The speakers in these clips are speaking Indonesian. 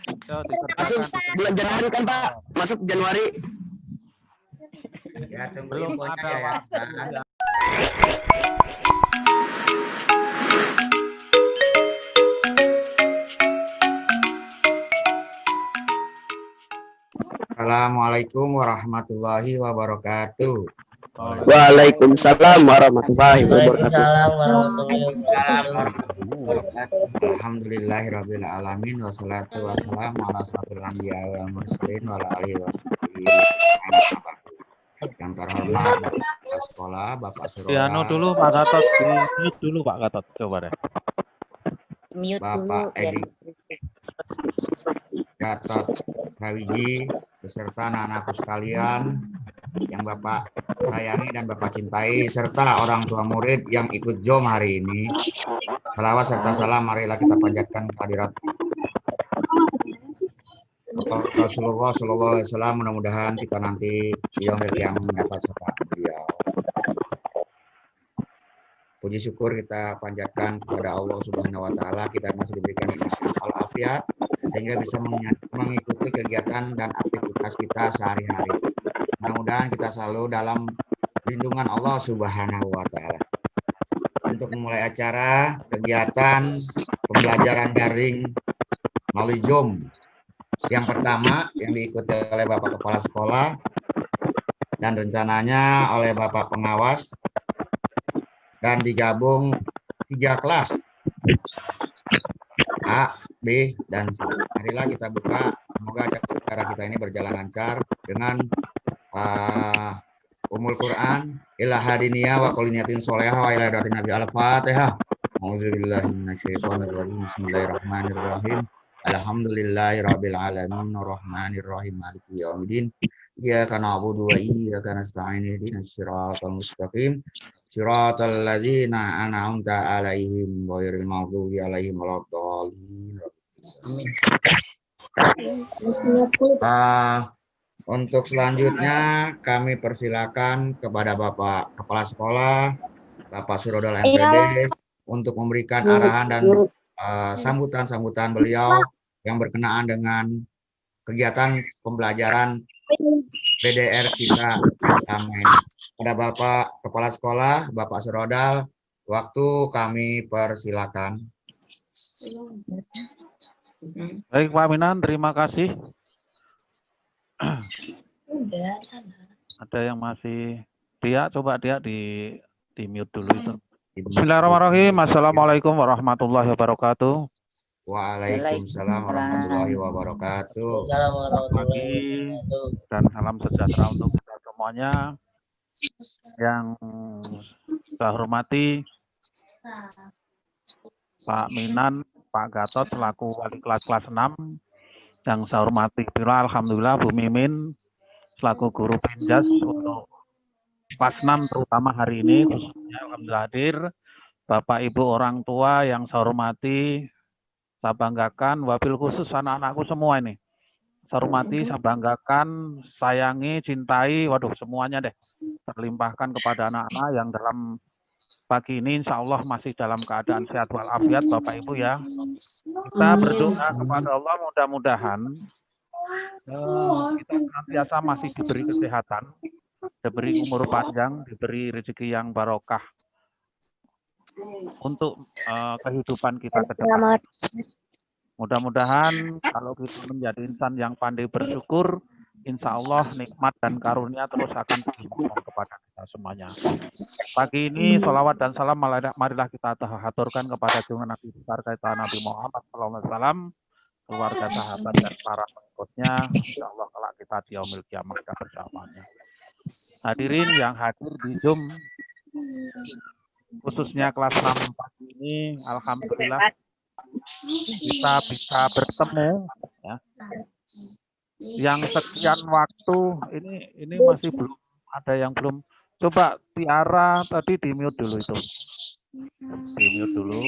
Yo, Masuk dikerjakan. bulan Januari kan Pak? Masuk Januari. Ya, tunggu Belum infonya ada ya. waktu ya. Assalamualaikum warahmatullahi wabarakatuh. Waalaikumsalam warahmatullahi wabarakatuh. Waalaikumsalam warahmatullahi wabarakatuh. Alhamdulillahirabbil alamin wassalatu wassalamu ala asrofil anbiya wal mursalin wa ala alihi wasallam. Yang terhormat Bapak Sekolah, Bapak Piano Suroda, dulu Pak Gatot, di mute dulu Pak Gatot, coba deh. Mute dulu Bapak biar Edi Gatot Prawiji, beserta anak-anakku sekalian yang Bapak sayangi dan Bapak cintai, serta orang tua murid yang ikut jom hari ini. Salawat serta salam marilah kita panjatkan kehadirat Rasulullah Sallallahu Alaihi Wasallam. Mudah-mudahan kita nanti yaumil qiyamah mendapat syafaat beliau. Puji syukur kita panjatkan kepada Allah Subhanahu Wa Taala, kita masih diberikan walafiat sehingga bisa mengikuti kegiatan dan aktivitas kita sehari-hari. Mudah-mudahan kita selalu dalam lindungan Allah Subhanahu Wa Taala. Untuk memulai acara kegiatan pembelajaran daring melalui Zoom yang pertama yang diikuti oleh Bapak Kepala Sekolah dan rencananya oleh Bapak Pengawas dan digabung 3 kelas A, B, dan C. Marilah kita buka, semoga acara kita ini berjalan lancar dengan Umul Quran, ila hadiniyah wa quliniyatin sholehah wa ila hadatin nabi al-fatihah. A'udzubillahi minasyaitonirrajim. Bismillahirrahmanirrahim. Alhamdulillahirabbil alamin arrahmanirrahim maliki yaumiddin. Iyyaka na'budu wa iyyaka nasta'in ihdinas siratal mustaqim. Siratal ladzina an'amta 'alaihim ghairil maghdubi alaihim waladdallin. Untuk selanjutnya kami persilakan kepada Bapak Kepala Sekolah, Bapak Surodal MPD untuk memberikan arahan dan sambutan-sambutan beliau yang berkenaan dengan kegiatan pembelajaran PDR kita pertama ini. Pada Bapak Kepala Sekolah, Bapak Surodal, waktu kami persilakan. Baik Pak Minan, terima kasih. Ada yang masih dia coba dia di mute dulu itu. Bismillahirrahmanirrahim. Assalamualaikum warahmatullahi wabarakatuh. Waalaikumsalam warahmatullahi wabarakatuh. Selamat pagi dan salam sejahtera untuk kita semuanya. Yang saya hormati Pak Minan, Pak Gatot selaku wali kelas 6. Yang saya hormati pula alhamdulillah Bu Mimin selaku guru penjas untuk kelas 6 terutama hari ini khususnya alhamdulillah hadir. Bapak Ibu orang tua yang saya hormati, saya banggakan, wabil khusus anak-anakku semua ini. Saya hormati, saya banggakan, sayangi, cintai, waduh semuanya deh. Terlimpahkan kepada anak-anak yang dalam pagi ini insya Allah masih dalam keadaan sehat walafiat Bapak Ibu ya. Kita berdoa kepada Allah mudah-mudahan kita senantiasa masih diberi kesehatan, diberi umur panjang, diberi rezeki yang barokah untuk kehidupan kita ke depan. Mudah-mudahan kalau kita menjadi insan yang pandai bersyukur, insya Allah nikmat dan karunia terus akan dilimpahkan kepada kita semuanya. Pagi ini sholawat dan salam marilah kita haturkan kepada junjungan Nabi besar kita Nabi Muhammad SAW, keluarga sahabat dan para pengikutnya. Insya Allah kalau kita di yaumil qiyamah kita bersamanya. Hadirin yang hadir di Zoom, khususnya kelas 6 pagi ini, alhamdulillah kita bisa bertemu ya. Yang sekian waktu ini masih belum ada yang belum. Coba Tiara tadi di mute dulu itu. Di mute dulu.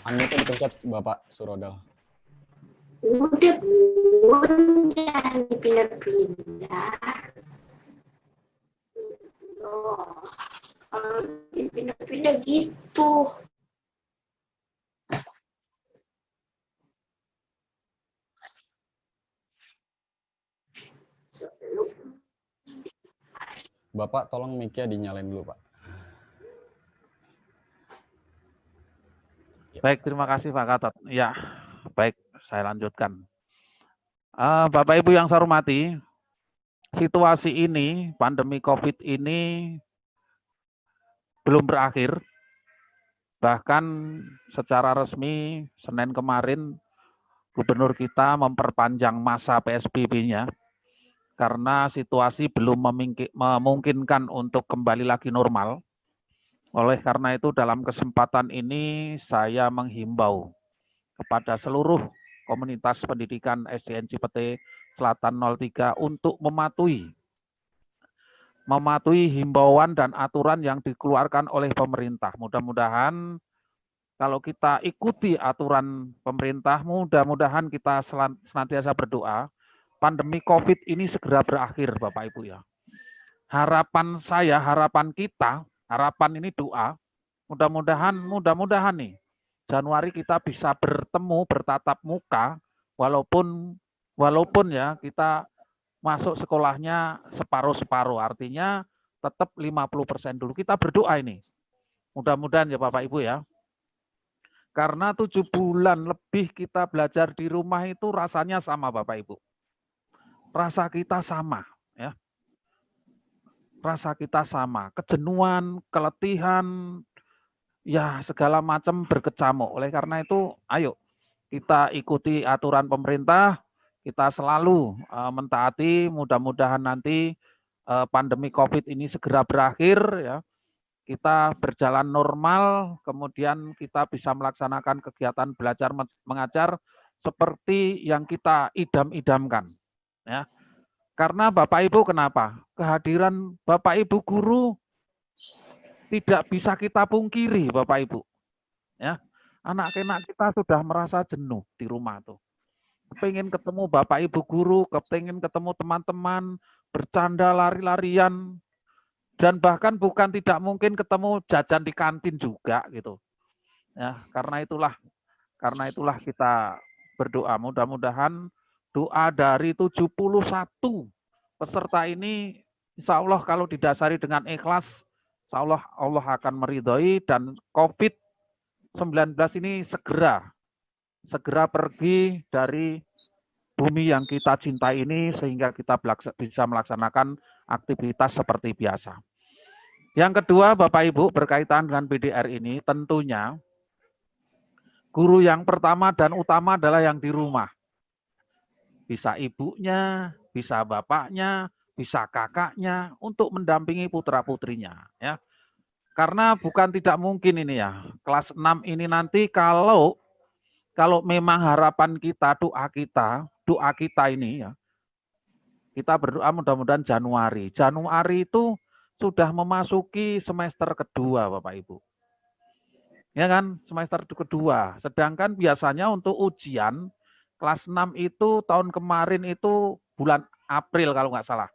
Unmute dipencet Bapak Surodal. Udah bun, jangan dipindah-pindah. Oh, kalau dipindah-pindah gitu. Bapak tolong mic-nya dinyalain dulu, Pak. Baik, terima kasih Pak Gatot. Ya, baik, saya lanjutkan. Bapak Ibu yang saya hormati, situasi ini, pandemi COVID ini belum berakhir. Bahkan secara resmi, Senin kemarin, Gubernur kita memperpanjang masa PSBB-nya karena situasi belum memungkinkan untuk kembali lagi normal. Oleh karena itu, dalam kesempatan ini saya menghimbau kepada seluruh komunitas pendidikan SDN Cipete Selatan 03 untuk mematuhi himbauan dan aturan yang dikeluarkan oleh pemerintah. Mudah-mudahan kalau kita ikuti aturan pemerintah, mudah-mudahan kita senantiasa berdoa pandemi COVID ini segera berakhir, Bapak Ibu ya. Harapan saya, harapan kita, harapan ini doa, mudah-mudahan nih Januari kita bisa bertemu, bertatap muka, walaupun ya kita masuk sekolahnya separuh-separuh, artinya tetap 50% dulu. Kita berdoa ini. Mudah-mudahan ya Bapak Ibu ya. Karena 7 bulan lebih kita belajar di rumah itu rasanya sama Bapak Ibu. Rasa kita sama ya. Rasa kita sama, kejenuhan, keletihan, ya segala macam berkecamuk. Oleh karena itu, ayo kita ikuti aturan pemerintah, kita selalu mentaati, mudah-mudahan nanti pandemi COVID ini segera berakhir ya. Kita berjalan normal, kemudian kita bisa melaksanakan kegiatan belajar mengajar seperti yang kita idam-idamkan ya. Karena Bapak Ibu kenapa? Kehadiran Bapak Ibu guru tidak bisa kita pungkiri Bapak Ibu. Ya, anak-anak kita sudah merasa jenuh di rumah tuh. Pengen ketemu Bapak Ibu guru, pengen ketemu teman-teman, bercanda lari-larian, dan bahkan bukan tidak mungkin ketemu jajan di kantin juga gitu. Ya, karena itulah kita berdoa mudah-mudahan doa dari 71 peserta ini insya Allah kalau didasari dengan ikhlas, insya Allah Allah akan meridhoi dan COVID-19 ini segera pergi dari bumi yang kita cintai ini sehingga kita bisa melaksanakan aktivitas seperti biasa. Yang kedua Bapak Ibu berkaitan dengan PDR ini tentunya guru yang pertama dan utama adalah yang di rumah. Bisa ibunya, bisa bapaknya, bisa kakaknya untuk mendampingi putra-putrinya ya. Karena bukan tidak mungkin ini ya. Kelas 6 ini nanti kalau memang harapan kita, doa kita ini ya. Kita berdoa mudah-mudahan Januari. Januari itu sudah memasuki semester kedua Bapak Ibu. Ya kan, semester kedua. Sedangkan biasanya untuk ujian kelas 6 itu tahun kemarin itu bulan April kalau nggak salah.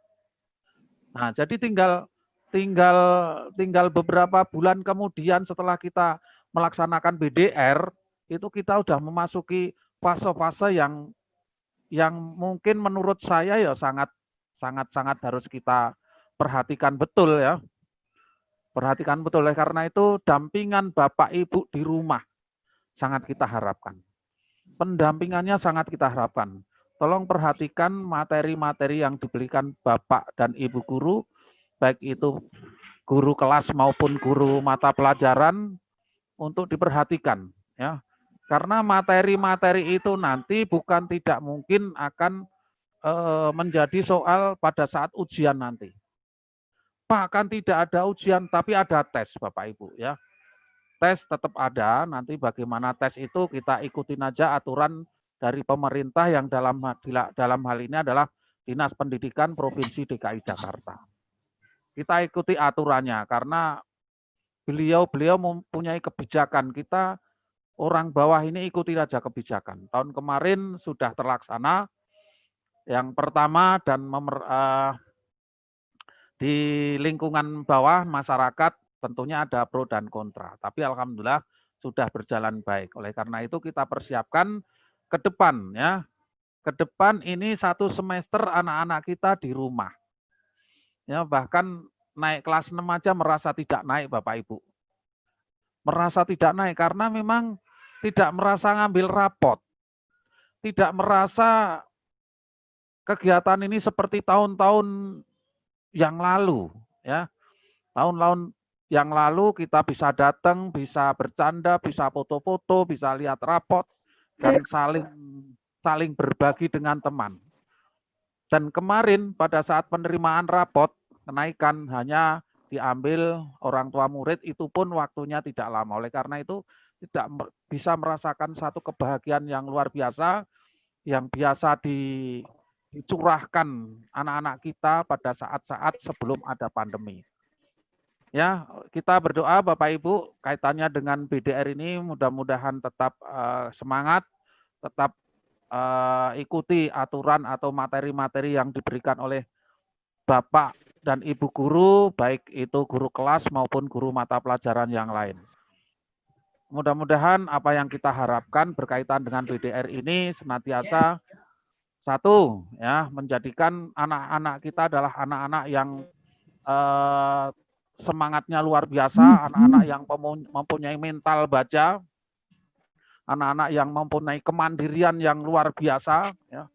Nah, jadi tinggal beberapa bulan kemudian setelah kita melaksanakan BDR, itu kita sudah memasuki fase-fase yang mungkin menurut saya ya sangat harus kita perhatikan betul ya. Perhatikan betul ya, karena itu dampingan Bapak Ibu di rumah sangat kita harapkan. Pendampingannya sangat kita harapkan. Tolong perhatikan materi-materi yang diberikan Bapak dan Ibu guru, baik itu guru kelas maupun guru mata pelajaran untuk diperhatikan ya. Karena materi-materi itu nanti bukan tidak mungkin akan menjadi soal pada saat ujian nanti. Bahkan tidak ada ujian tapi ada tes Bapak Ibu ya. Tes tetap ada, nanti bagaimana tes itu kita ikutin aja aturan dari pemerintah yang dalam hal ini adalah Dinas Pendidikan Provinsi DKI Jakarta. Kita ikuti aturannya karena beliau mempunyai kebijakan, kita orang bawah ini ikuti saja kebijakan. Tahun kemarin sudah terlaksana. Yang pertama dan di lingkungan bawah masyarakat tentunya ada pro dan kontra. Tapi alhamdulillah sudah berjalan baik. Oleh karena itu kita persiapkan ke depan ya. Ke depan ini 1 semester anak-anak kita di rumah. Ya, bahkan naik kelas 6 aja merasa tidak naik Bapak Ibu. Merasa tidak naik karena memang tidak merasa ngambil rapot. Tidak merasa kegiatan ini seperti tahun-tahun yang lalu ya. Tahun-tahun yang lalu kita bisa datang, bisa bercanda, bisa foto-foto, bisa lihat rapot dan saling berbagi dengan teman. Dan kemarin pada saat penerimaan rapot, kenaikan hanya diambil orang tua murid, itu pun waktunya tidak lama. Oleh karena itu tidak bisa merasakan satu kebahagiaan yang luar biasa, yang biasa dicurahkan anak-anak kita pada saat-saat sebelum ada pandemi. Ya, kita berdoa Bapak Ibu kaitannya dengan BDR ini mudah-mudahan tetap semangat, tetap ikuti aturan atau materi-materi yang diberikan oleh Bapak dan Ibu guru, baik itu guru kelas maupun guru mata pelajaran yang lain. Mudah-mudahan apa yang kita harapkan berkaitan dengan BDR ini senantiasa satu, ya, menjadikan anak-anak kita adalah anak-anak yang semangatnya luar biasa, anak-anak yang mempunyai mental baja, anak-anak yang mempunyai kemandirian yang luar biasa, ya.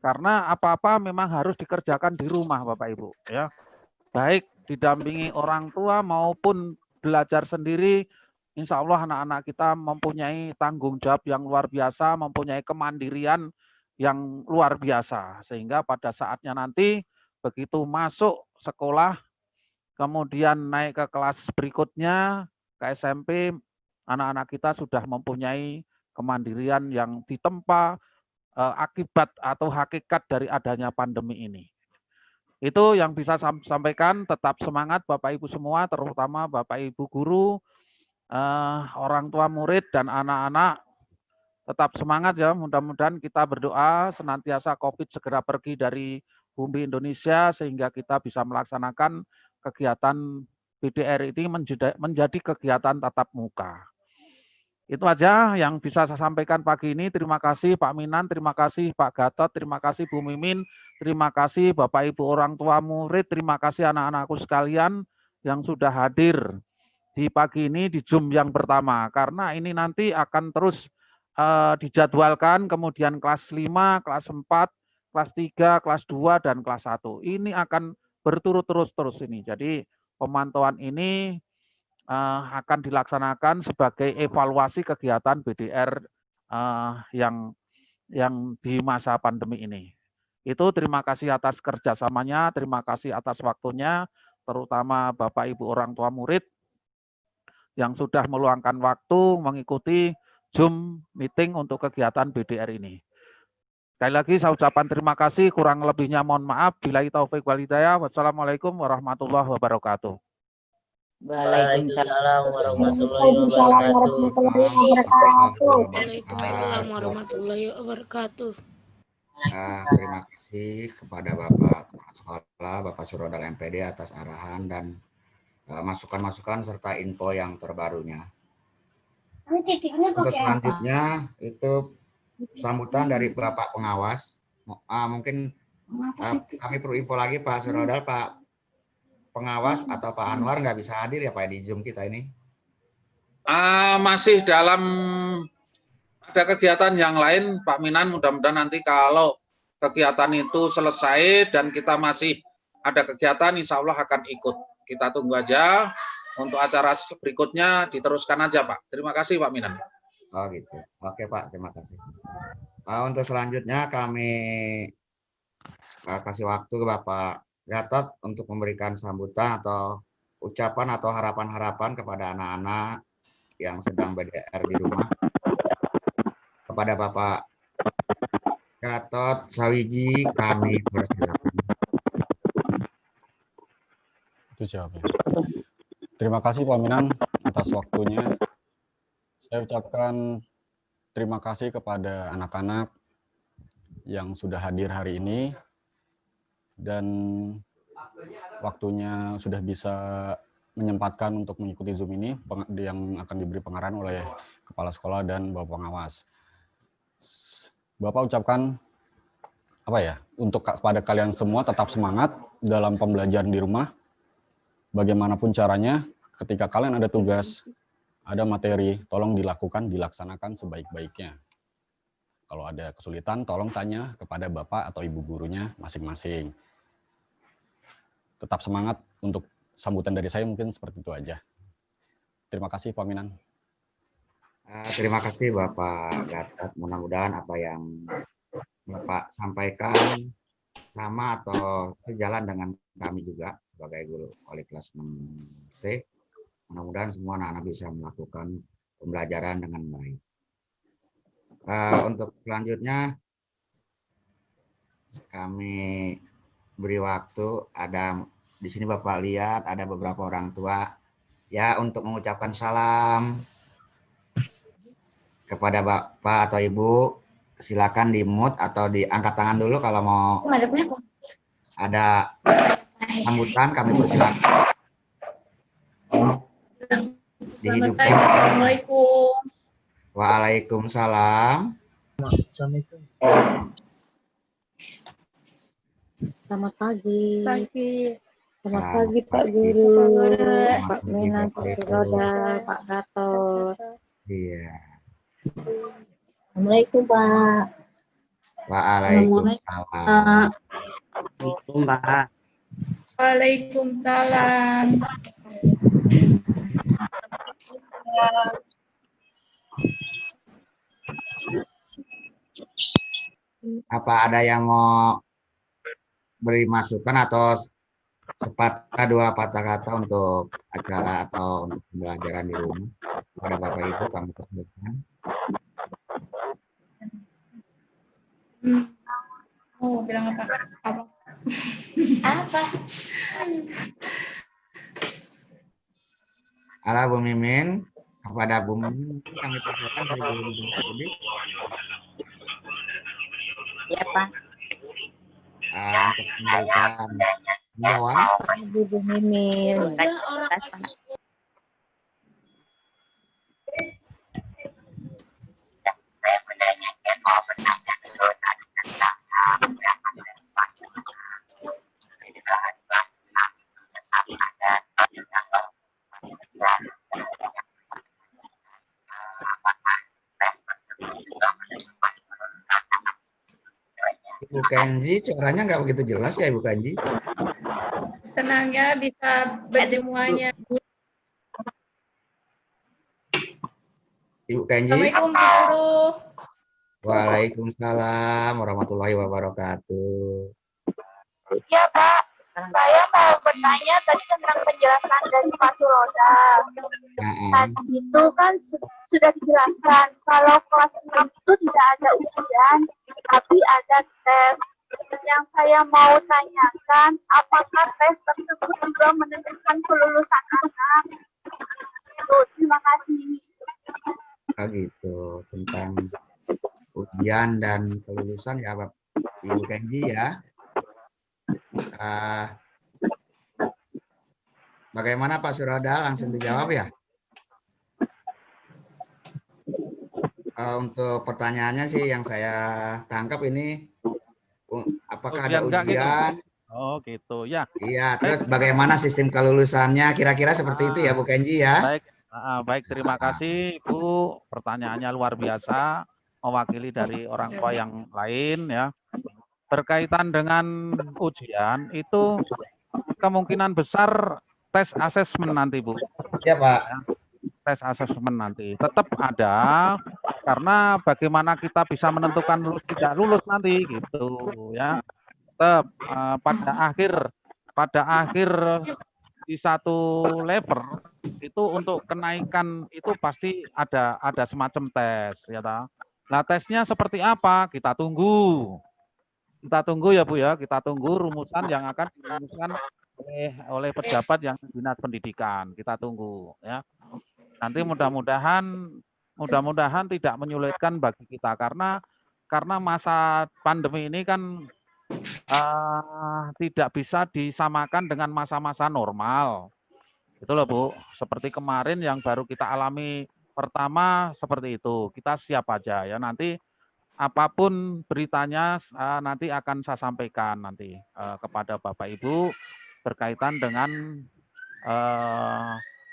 Karena apa-apa memang harus dikerjakan di rumah, Bapak Ibu, ya. Baik didampingi orang tua maupun belajar sendiri, insya Allah anak-anak kita mempunyai tanggung jawab yang luar biasa, mempunyai kemandirian yang luar biasa, sehingga pada saatnya nanti begitu masuk sekolah, kemudian naik ke kelas berikutnya, ke SMP, anak-anak kita sudah mempunyai kemandirian yang ditempa akibat atau hakikat dari adanya pandemi ini. Itu yang bisa sampaikan, tetap semangat Bapak Ibu semua, terutama Bapak Ibu guru, orang tua murid dan anak-anak. Tetap semangat ya, mudah-mudahan kita berdoa senantiasa COVID segera pergi dari bumi Indonesia sehingga kita bisa melaksanakan kegiatan BDR ini menjadi kegiatan tatap muka. Itu aja yang bisa saya sampaikan pagi ini. Terima kasih Pak Minan, terima kasih Pak Gatot, terima kasih Bu Mimin, terima kasih Bapak Ibu orang tua murid, terima kasih anak-anakku sekalian yang sudah hadir di pagi ini di Zoom yang pertama. Karena ini nanti akan terus dijadwalkan, kemudian kelas 5, kelas 4, kelas 3, kelas 2, dan kelas 1. Ini akan berturut-turut terus ini. Jadi pemantauan ini akan dilaksanakan sebagai evaluasi kegiatan BDR yang di masa pandemi ini. Itu terima kasih atas kerjasamanya, terima kasih atas waktunya, terutama Bapak Ibu orang tua murid yang sudah meluangkan waktu mengikuti Zoom meeting untuk kegiatan BDR ini. Sekali lagi saya ucapkan terima kasih, kurang lebihnya mohon maaf. Billahi taufik wal hidayah. Wassalamualaikum warahmatullahi wabarakatuh. Waalaikumsalam warahmatullahi wabarakatuh. Waalaikumsalam warahmatullahi wabarakatuh. Terima kasih kepada Bapak Sekolah, Bapak Surodal MPD atas arahan dan masukan-masukan serta info yang terbarunya. Untuk selanjutnya itu sambutan dari Bapak Pengawas. Mungkin kami perlu info lagi Pak Surodal, Pak Pengawas atau Pak Anwar nggak bisa hadir ya Pak di Zoom kita ini? Masih dalam ada kegiatan yang lain Pak Minan, mudah-mudahan nanti kalau kegiatan itu selesai dan kita masih ada kegiatan insya Allah akan ikut. Kita tunggu aja. Untuk acara berikutnya diteruskan aja Pak. Terima kasih Pak Minan. Oh gitu. Oke Pak, terima kasih. Untuk selanjutnya kami kasih waktu ke Bapak Gatot untuk memberikan sambutan atau ucapan atau harapan-harapan kepada anak-anak yang sedang BDR di rumah. Kepada Bapak Gatot Sawiji kami persilakan. Itu jawabnya. Terima kasih Pak Minan atas waktunya. Saya ucapkan terima kasih kepada anak-anak yang sudah hadir hari ini dan waktunya sudah bisa menyempatkan untuk mengikuti Zoom ini yang akan diberi pengarahan oleh kepala sekolah dan Bapak pengawas. Bapak ucapkan untuk kepada kalian semua tetap semangat dalam pembelajaran di rumah. Bagaimanapun caranya, ketika kalian ada tugas, ada materi, tolong dilaksanakan sebaik-baiknya. Kalau ada kesulitan, tolong tanya kepada Bapak atau Ibu gurunya masing-masing. Tetap semangat. Untuk sambutan dari saya mungkin seperti itu aja. Terima kasih, Pak Minan. Terima kasih Bapak Gatot. Mudah-mudahan apa yang Bapak sampaikan sama atau sejalan dengan kami juga sebagai guru wali kelas 6C. Mudah-mudahan semua anak-anak bisa melakukan pembelajaran dengan baik. Untuk selanjutnya kami beri waktu. Ada di sini Bapak lihat ada beberapa orang tua ya untuk mengucapkan salam kepada Bapak atau Ibu. Silakan di mute atau diangkat tangan dulu kalau mau ada sambutan, kami persilakan. Dihidupkan. Assalamualaikum. Waalaikumsalam. Selamat pagi. Selamat Selamat pagi Pak pagi. Guru, Selamat Pak pagi, Minan, Bapak Pak Ibu. Suroda, Pak Gatot. Iya. Assalamualaikum Pak. Waalaikumsalam. Waalaikumsalam. Apa ada yang mau beri masukan atau sepatah dua patah kata untuk acara atau untuk pembelajaran di rumah kepada Bapak Ibu kami sampaikan. Oh, bilang apa? Apa? Halo Bu Mimin, kepada Bu Mimin kami persilakan dari Bu Mimin tadi. Ya Pak. Untuk memberikan himbauan. Bu Mimin. Ibu Kenji, suaranya nggak begitu jelas ya Ibu Kenji. Senangnya bisa bersemuanya. Ibu Kenji. Assalamualaikum Bu Guru. Waalaikumsalam warahmatullahi wabarakatuh. Ya Pak, saya mau bertanya tadi tentang penjelasan dari Pak Suroda. Tadi itu kan sudah dijelaskan kalau kelas 6 itu tidak ada ujian, tapi ada tes. Yang saya mau tanyakan, apakah tes tersebut juga menentukan kelulusan anak? Tuh, terima kasih. Gitu tentang ujian dan kelulusan ya Bapak Ibu Kenji ya. Bagaimana Pak Suroda, langsung dijawab ya. Untuk pertanyaannya sih yang saya tangkap ini apakah ada ujian? Oh gitu ya. Iya, terus bagaimana sistem kelulusannya? Kira-kira seperti itu ya Bu Kenji ya. Baik, terima kasih Bu. Pertanyaannya luar biasa, mewakili dari orang tua yang lain ya. Berkaitan dengan ujian itu kemungkinan besar tes asesmen nanti Bu. Ya Pak. Tes asesmen nanti tetap ada, karena bagaimana kita bisa menentukan lulus tidak lulus nanti gitu ya. Tetap pada akhir di satu level itu untuk kenaikan itu pasti ada semacam tes ya ta. Nah, tesnya seperti apa? Kita tunggu ya Bu ya, kita tunggu rumusan yang akan dirumuskan oleh pejabat yang dinas pendidikan. Kita tunggu ya. Nanti mudah-mudahan mudah-mudahan tidak menyulitkan bagi kita karena masa pandemi ini kan tidak bisa disamakan dengan masa-masa normal. Itu loh Bu, seperti kemarin yang baru kita alami pertama seperti itu. Kita siap aja ya, nanti apapun beritanya nanti akan saya sampaikan nanti kepada Bapak Ibu berkaitan dengan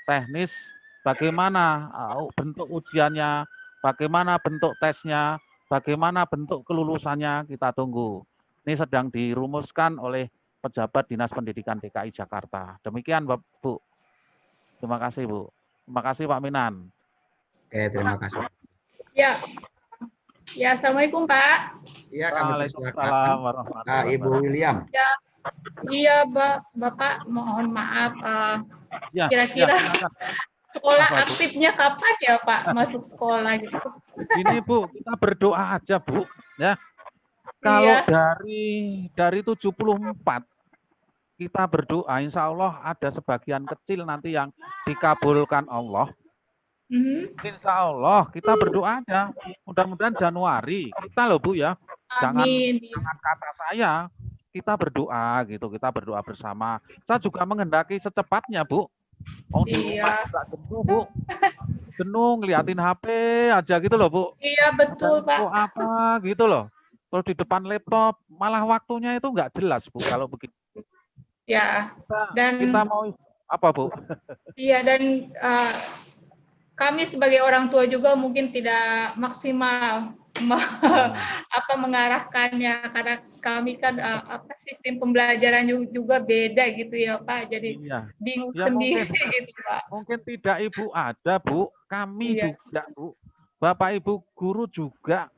teknis bagaimana bentuk ujiannya, bagaimana bentuk tesnya, bagaimana bentuk kelulusannya, kita tunggu. Ini sedang dirumuskan oleh pejabat Dinas Pendidikan DKI Jakarta. Demikian Bu. Terima kasih Bu. Terima kasih Pak Minan. Oke, terima kasih. Ya. Ya, Assalamualaikum Pak. Iya, kami Waalaikumsalam persilakan warahmatullahi Ibu William. Iya, Bapak, mohon maaf. Ya, Kira-kira silakan. sekolah Apa, Bu? aktifnya kapan ya Pak masuk sekolah gitu? Ini Bu, kita berdoa aja Bu, ya. Kalau Iya. dari 74 kita berdoa, insya Allah ada sebagian kecil nanti yang dikabulkan Allah. Insya Allah kita berdoa aja. Mudah-mudahan Januari kita loh Bu ya. Amin. Jangan kata saya, kita berdoa gitu, kita berdoa bersama. Saya juga menghendaki secepatnya Bu. Oh, di rumah juga jenuh Bu. Jenuh ngeliatin HP aja gitu loh Bu. Iya betul Pak. Apa gitu loh. Kalau di depan laptop malah waktunya itu nggak jelas Bu kalau begitu. Ya. Dan kita mau apa Bu? Iya dan kami sebagai orang tua juga mungkin tidak maksimal mengarahkannya karena kami kan sistem pembelajaran juga beda gitu ya Pak. Jadi bingung ya, sendiri mungkin, gitu Pak. Mungkin tidak Ibu ada Bu, kami juga Bu. Bapak Ibu guru juga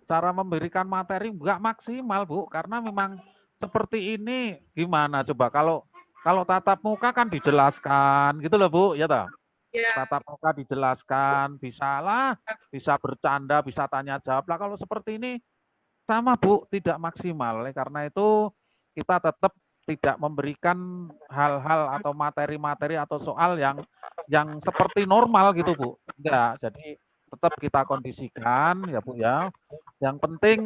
cara memberikan materi nggak maksimal Bu karena memang seperti ini gimana coba kalau tatap muka kan dijelaskan gitu loh Bu ya toh. Ya. Tatap muka dijelaskan, bisa bercanda, bisa tanya jawab lah. Kalau seperti ini sama Bu, tidak maksimal. Karena itu kita tetap tidak memberikan hal-hal atau materi-materi atau soal yang seperti normal gitu Bu. Enggak, jadi tetap kita kondisikan ya Bu ya. Yang penting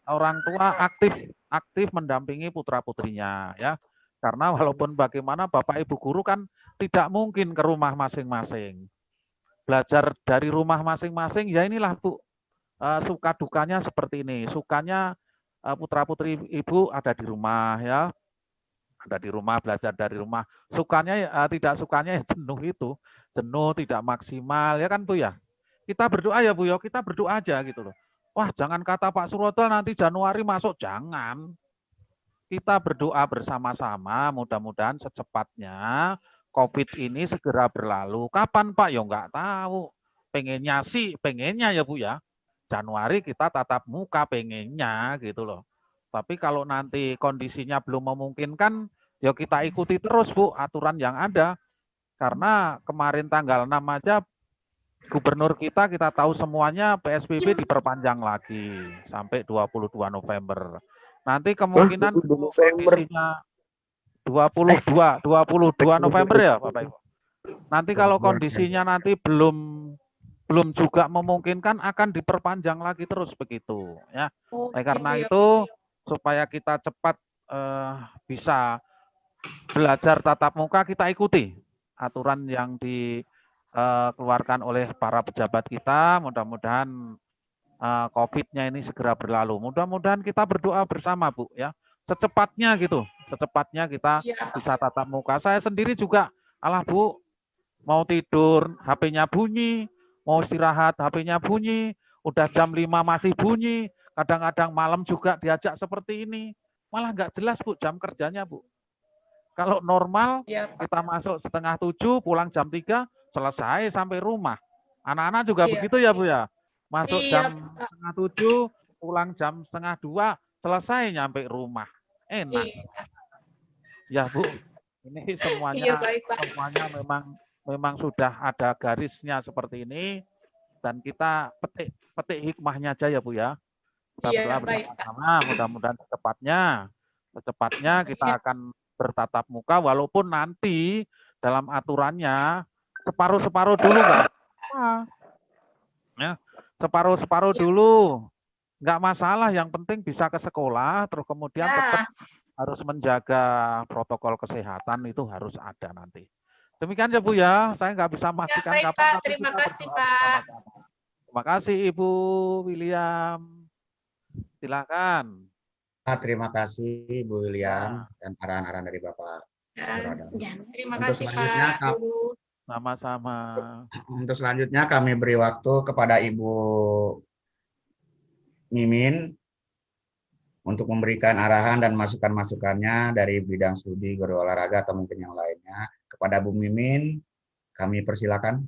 orang tua aktif mendampingi putra-putrinya ya. Karena walaupun bagaimana Bapak Ibu guru kan tidak mungkin ke rumah masing-masing. Belajar dari rumah masing-masing ya inilah Bu. Suka dukanya seperti ini. Sukanya putra-putri Ibu ada di rumah ya. Ada di rumah, belajar dari rumah. Sukanya tidak sukanya ya jenuh itu. Jenuh, tidak maksimal ya kan Bu ya. Kita berdoa ya Bu ya, kita berdoa aja gitu loh. Wah, jangan kata Pak Suroto nanti Januari masuk, jangan. Kita berdoa bersama-sama, mudah-mudahan secepatnya COVID ini segera berlalu. Kapan Pak? Ya nggak tahu. Pengennya ya Bu ya. Januari kita tatap muka pengennya gitu loh. Tapi kalau nanti kondisinya belum memungkinkan, ya kita ikuti terus Bu aturan yang ada. Karena kemarin tanggal 6 aja gubernur kita tahu semuanya PSBB diperpanjang lagi sampai 22 November. Nanti kemungkinan kondisinya 22 November ya Bapak Ibu. Nanti kalau kondisinya nanti belum juga memungkinkan akan diperpanjang lagi terus begitu ya. Karena itu supaya kita cepat bisa belajar tatap muka, kita ikuti aturan yang dikeluarkan oleh para pejabat kita. Mudah-mudahan COVID-nya ini segera berlalu. Mudah-mudahan kita berdoa bersama Bu ya. Secepatnya gitu. Secepatnya kita bisa tatap muka. Saya sendiri juga alah Bu mau tidur HP-nya bunyi, mau istirahat HP-nya bunyi, udah jam 5 masih bunyi, kadang-kadang malam juga diajak seperti ini. Malah nggak jelas Bu jam kerjanya Bu. Kalau normal kita masuk 6:30, pulang jam 3, selesai sampai rumah. Anak-anak juga begitu ya Bu ya. Masuk jam 6:30, pulang jam 1:30, selesai nyampe rumah. Enak. Ya Bu, ini semuanya memang sudah ada garisnya seperti ini dan kita petik hikmahnya aja ya Bu ya. Kita bersama, mudah-mudahan secepatnya kita akan bertatap muka walaupun nanti dalam aturannya separuh-separuh dulu Pak. Ya, separuh-separuh Ya. dulu. Nggak masalah, yang penting bisa ke sekolah, terus kemudian tetap Ya, harus menjaga protokol kesehatan itu harus ada nanti. Demikian ya Bu ya, saya nggak bisa ya memastikan baik kapan, Pak. tapi Terima kita kasih berdoa Pak. bersama-sama. Terima kasih Ibu William. Silakan. Terima kasih Bu William Ya, dan arahan-arahan dari Bapak Ya, Suradal. terima Untuk kasih selanjutnya, Pak Guru. sama-sama. Untuk selanjutnya kami beri waktu kepada Ibu Mimin untuk memberikan arahan dan masukan-masukannya dari bidang studi guru olahraga atau mungkin yang lainnya. Kepada Bu Mimin, kami persilakan.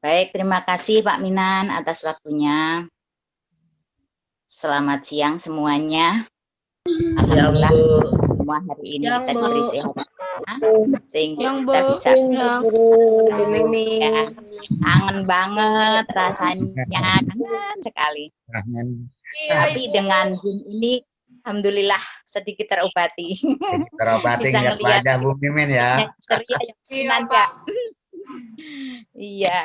Baik, terima kasih Pak Minan atas waktunya. Selamat siang semuanya. Alhamdulillah semua hari ini Siang, kita Bu. diberi sehat sehingga Siang, kita Bu. bisa ya, kangen banget rasanya, kangen sekali. Iya, Tapi Ibu. dengan Zoom ini alhamdulillah sedikit terobati. Terobati Bisa ngeliat ngelihat wajah Bu Mimin ya. ceria yang Iya, Minan, Pak. ya. Iya.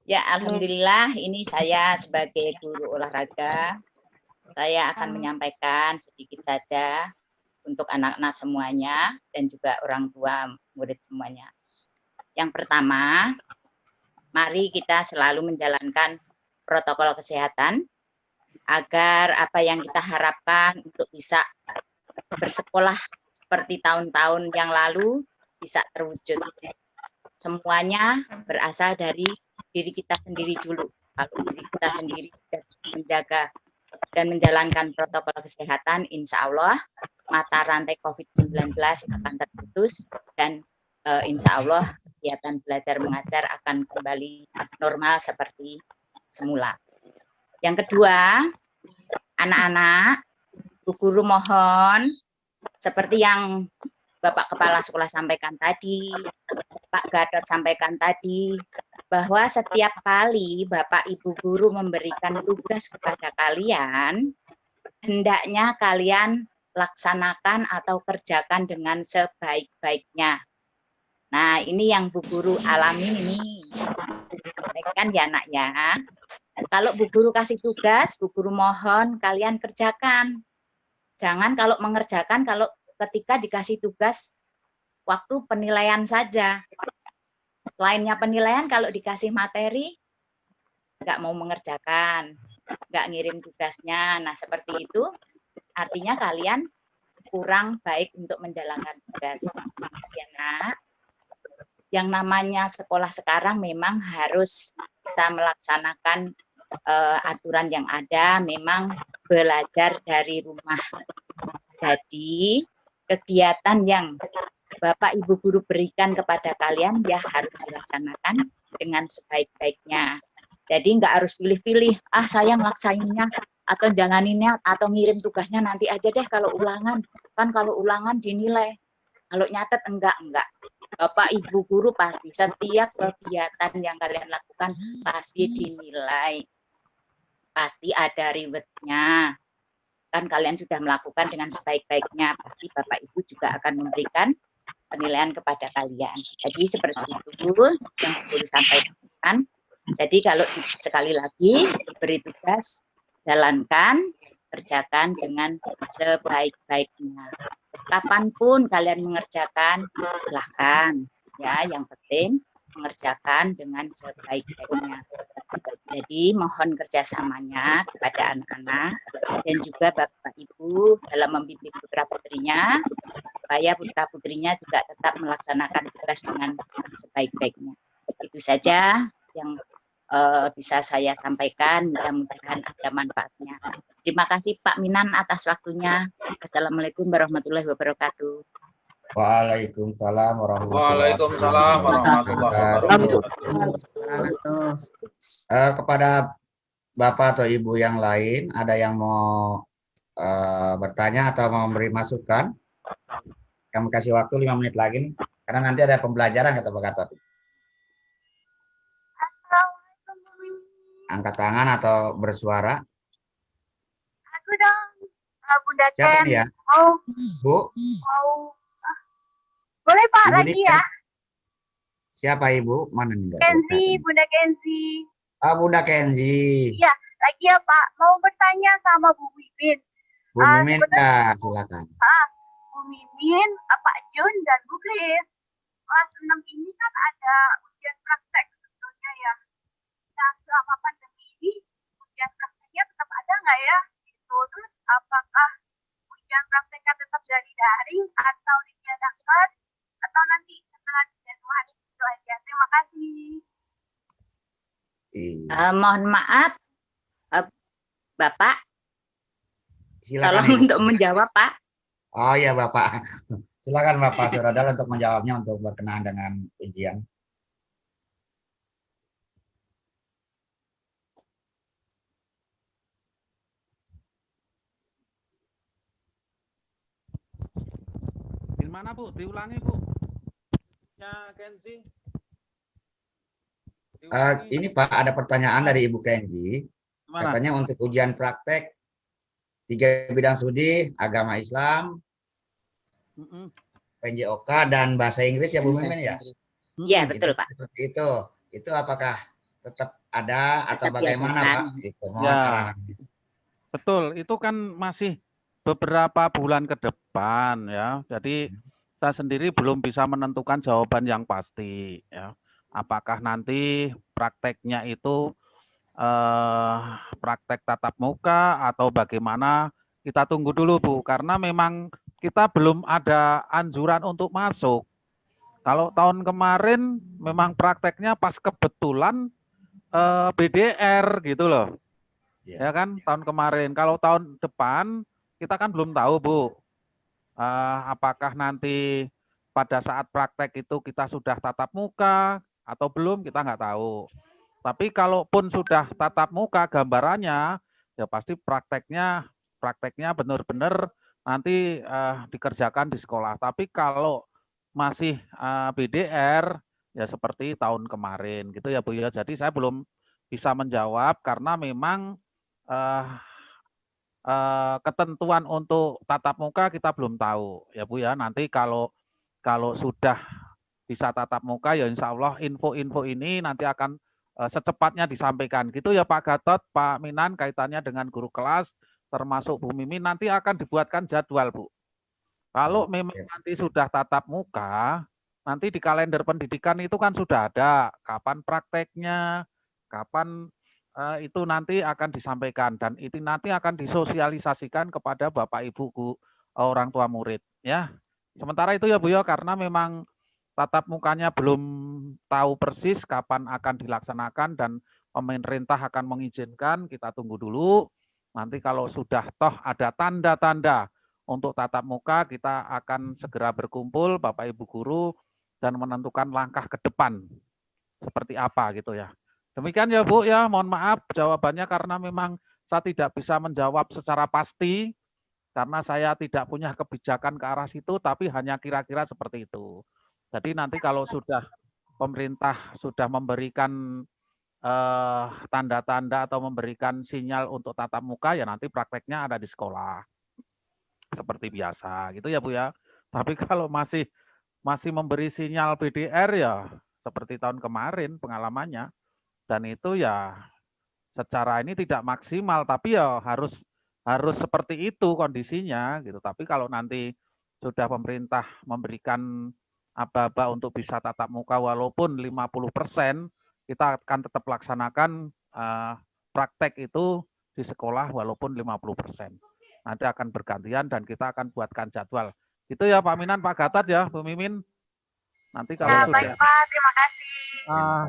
Ya, alhamdulillah ini saya sebagai guru olahraga, saya akan menyampaikan sedikit saja untuk anak-anak semuanya dan juga orang tua murid semuanya. Yang pertama, mari kita selalu menjalankan protokol kesehatan agar apa yang kita harapkan untuk bisa bersekolah seperti tahun-tahun yang lalu bisa terwujud. Semuanya berasal dari diri kita sendiri dulu. Kalau diri kita sendiri sudah menjaga dan menjalankan protokol kesehatan, insya Allah mata rantai COVID-19 akan terputus dan insya Allah kegiatan belajar mengajar akan kembali normal seperti semula. Yang kedua, anak-anak, Bu Guru mohon seperti yang Bapak Kepala Sekolah sampaikan tadi, Pak Gatot sampaikan tadi, bahwa setiap kali Bapak Ibu Guru memberikan tugas kepada kalian, hendaknya kalian laksanakan atau kerjakan dengan sebaik-baiknya. Nah, ini yang Bu Guru alami ini. Sampaikan ya nak ya. Kalau Bu Guru kasih tugas, Bu Guru mohon kalian kerjakan. Jangan kalau mengerjakan, kalau ketika dikasih tugas, waktu penilaian saja. Selainnya penilaian, kalau dikasih materi, nggak mau mengerjakan, nggak ngirim tugasnya. Nah, seperti itu artinya kalian kurang baik untuk menjalankan tugas. Ya, nak. Yang namanya sekolah sekarang memang harus kita melaksanakan aturan yang ada, memang belajar dari rumah. Jadi, kegiatan yang Bapak Ibu Guru berikan kepada kalian ya harus dilaksanakan dengan sebaik-baiknya. Jadi nggak harus pilih-pilih, saya ngelaksainya atau jalaninnya atau ngirim tugasnya nanti aja deh kalau ulangan. Kan kalau ulangan dinilai, kalau nyatet enggak. Bapak Ibu Guru pasti setiap kegiatan yang kalian lakukan pasti dinilai. Pasti ada rewardnya. Kan kalian sudah melakukan dengan sebaik-baiknya, pasti Bapak Ibu juga akan memberikan penilaian kepada kalian. Jadi seperti itu yang Guru sampaikan. Jadi kalau sekali lagi diberi tugas, jalankan, kerjakan dengan sebaik-baiknya. Kapanpun kalian mengerjakan, silahkan. Ya, yang penting mengerjakan dengan sebaik-baiknya. Jadi mohon kerjasamanya kepada anak-anak dan juga Bapak Ibu dalam membimbing putra-putrinya, supaya putra-putrinya juga tetap melaksanakan tugas dengan sebaik-baiknya. Itu saja yang bisa saya sampaikan, mudah-mudahan ada manfaatnya. Terima kasih Pak Minan atas waktunya. Assalamualaikum warahmatullahi wabarakatuh. Waalaikumsalam warahmatullahi Wabarakatuh. Kepada Bapak atau Ibu yang lain, ada yang mau bertanya atau mau memberi masukan? Kami kasih waktu 5 menit lagi nih, karena nanti ada pembelajaran kata Pak Gatot. Angkat tangan atau bersuara. Aku dong, Bunda Siapa Ken. nih ya? Bu? Boleh Pak Ibu lagi Niken. ya? Siapa Ibu? Mana nih? Kenzi, Bunda Kenzi. Ah, Bunda Kenzi. Iya, lagi ya Pak. Mau bertanya sama Bu Mimin. Bu Mimin, ya, silakan. Bu Mimin, Pak Jun, dan Bu Kris. Kelas 6 ini kan ada ujian praktek sebetulnya ya. Nah, selama pandemi ini, ujian prakteknya tetap ada nggak ya? Gitu. Terus, apakah ujian prakteknya tetap dari daring atau ditiadakan? Atau nanti setelah dijadwalkan? Itu aja. Terima kasih. Mohon maaf, Bapak, Silakan, tolong Ibu. untuk menjawab, Pak. Oh ya Bapak. Silakan Bapak Suradal untuk menjawabnya untuk berkenaan dengan ujian. Di mana Bu? Diulangi Bu. Ya Kenzi. Ini Pak, ada pertanyaan dari Ibu Kenzi. Gimana? Katanya untuk ujian praktek 3 bidang studi, agama Islam, PJOK, dan bahasa Inggris ya Bu Mimin ya? Iya, betul Pak. Seperti itu. Itu apakah tetap ada atau Tetap bagaimana diadakan. Pak? Itu mohon Ya. arahannya. Betul, itu kan masih beberapa bulan ke depan ya. Jadi saya sendiri belum bisa menentukan jawaban yang pasti ya. Apakah nanti prakteknya itu praktek tatap muka atau bagaimana, kita tunggu dulu Bu, karena memang kita belum ada anjuran untuk masuk. Kalau tahun kemarin memang prakteknya pas kebetulan BDR gitu loh. Ya kan, tahun kemarin. Kalau tahun depan kita kan belum tahu Bu, apakah nanti pada saat praktek itu kita sudah tatap muka atau belum, kita nggak tahu. Tapi kalaupun sudah tatap muka gambarannya, ya pasti prakteknya benar-benar nanti dikerjakan di sekolah. Tapi kalau masih BDR, ya seperti tahun kemarin gitu ya Bu ya. Jadi saya belum bisa menjawab karena memang ketentuan untuk tatap muka kita belum tahu ya Bu ya. Nanti kalau sudah bisa tatap muka ya insya Allah info-info ini nanti akan secepatnya disampaikan gitu ya Pak Gatot, Pak Minan, kaitannya dengan guru kelas termasuk Bu Mimin nanti akan dibuatkan jadwal Bu. Kalau memang nanti sudah tatap muka, nanti di kalender pendidikan itu kan sudah ada kapan prakteknya, kapan itu nanti akan disampaikan dan itu nanti akan disosialisasikan kepada Bapak Ibu orang tua murid ya. Sementara itu ya Bu ya, karena memang tatap mukanya belum tahu persis kapan akan dilaksanakan dan pemerintah akan mengizinkan, kita tunggu dulu. Nanti kalau sudah toh ada tanda-tanda untuk tatap muka, kita akan segera berkumpul Bapak Ibu guru dan menentukan langkah ke depan seperti apa gitu ya. Demikian ya Bu ya, mohon maaf jawabannya karena memang saya tidak bisa menjawab secara pasti karena saya tidak punya kebijakan ke arah situ, tapi hanya kira-kira seperti itu. Jadi nanti kalau sudah pemerintah sudah memberikan tanda-tanda atau memberikan sinyal untuk tatap muka, ya nanti prakteknya ada di sekolah. Seperti biasa gitu ya Bu ya. Tapi kalau masih memberi sinyal BDR ya seperti tahun kemarin pengalamannya. Dan itu ya secara ini tidak maksimal, tapi ya harus seperti itu kondisinya gitu. Tapi kalau nanti sudah pemerintah memberikan aba-aba untuk bisa tatap muka walaupun 50%, kita akan tetap laksanakan praktek itu di sekolah walaupun 50%. Nanti akan bergantian dan kita akan buatkan jadwal. Itu ya Pak Minan, Pak Gatot ya, Bu Mimin. Nanti kalau Ya, sudah. baik Pak, terima kasih.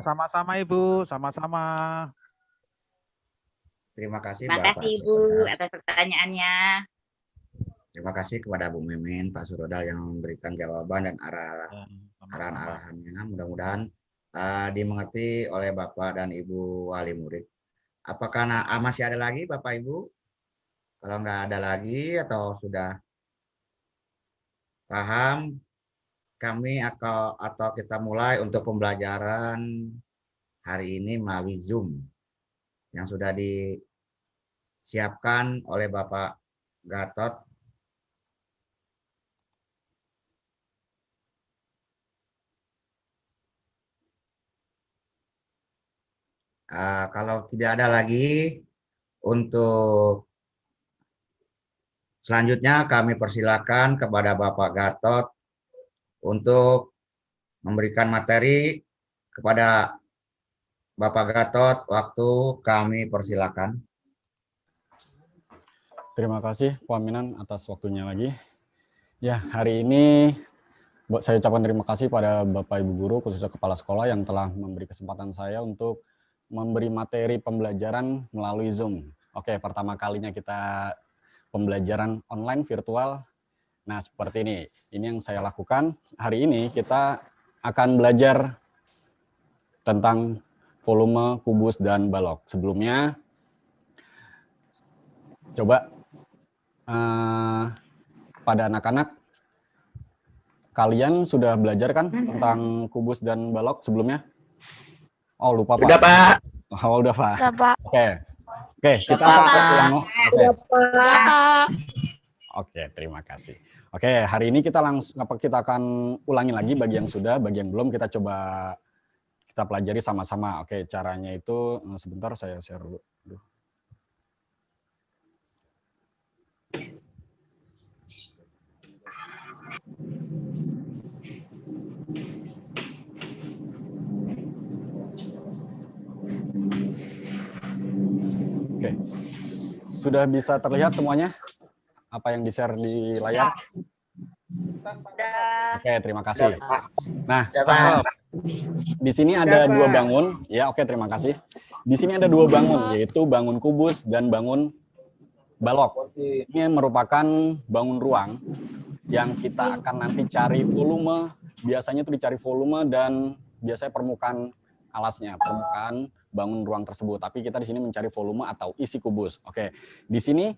Sama-sama Ibu, sama-sama. Terima kasih Terima Bapak kasih Ibu Surodal. atas pertanyaannya. Terima kasih kepada Bu Mimin, Pak Surodal yang memberikan jawaban dan arahan-arahannya. Mudah-mudahan dimengerti oleh Bapak dan Ibu wali murid. Apakah masih ada lagi Bapak Ibu? Kalau nggak ada lagi atau sudah paham, kami atau kita mulai untuk pembelajaran hari ini melalui Zoom yang sudah disiapkan oleh Bapak Gatot. Kalau tidak ada lagi, untuk selanjutnya kami persilakan kepada Bapak Gatot untuk memberikan materi. Kepada Bapak Gatot, waktu kami persilakan. Terima kasih Pak Aminan atas waktunya lagi. Ya, hari ini saya ucapkan terima kasih pada Bapak Ibu Guru, khususnya Kepala Sekolah yang telah memberi kesempatan saya untuk memberi materi pembelajaran melalui Zoom. Oke, pertama kalinya kita pembelajaran online virtual. Nah, seperti ini. Ini yang saya lakukan. Hari ini kita akan belajar tentang volume, kubus, dan balok. Sebelumnya, coba pada anak-anak, kalian sudah belajar kan tentang kubus dan balok sebelumnya? Oh, lupa Pak. Udah Pak. Oh, udah Pak. Udah, Pak. Oke, kita akan ulang. Oke, terima kasih. Oke, hari ini kita akan ulangi lagi bagi yang sudah, bagi yang belum kita coba kita pelajari sama-sama. Oke, caranya itu sebentar saya share dulu. Oke, sudah bisa terlihat semuanya? Apa yang di-share di layar? Oke, terima kasih. Nah, di sini ada dua bangun. Ya, oke, terima kasih. Di sini ada dua bangun, yaitu bangun kubus dan bangun balok. Ini merupakan bangun ruang yang kita akan nanti cari volume. Biasanya itu dicari volume dan biasanya permukaan alasnya, permukaan bangun ruang tersebut. Tapi kita di sini mencari volume atau isi kubus. Oke, di sini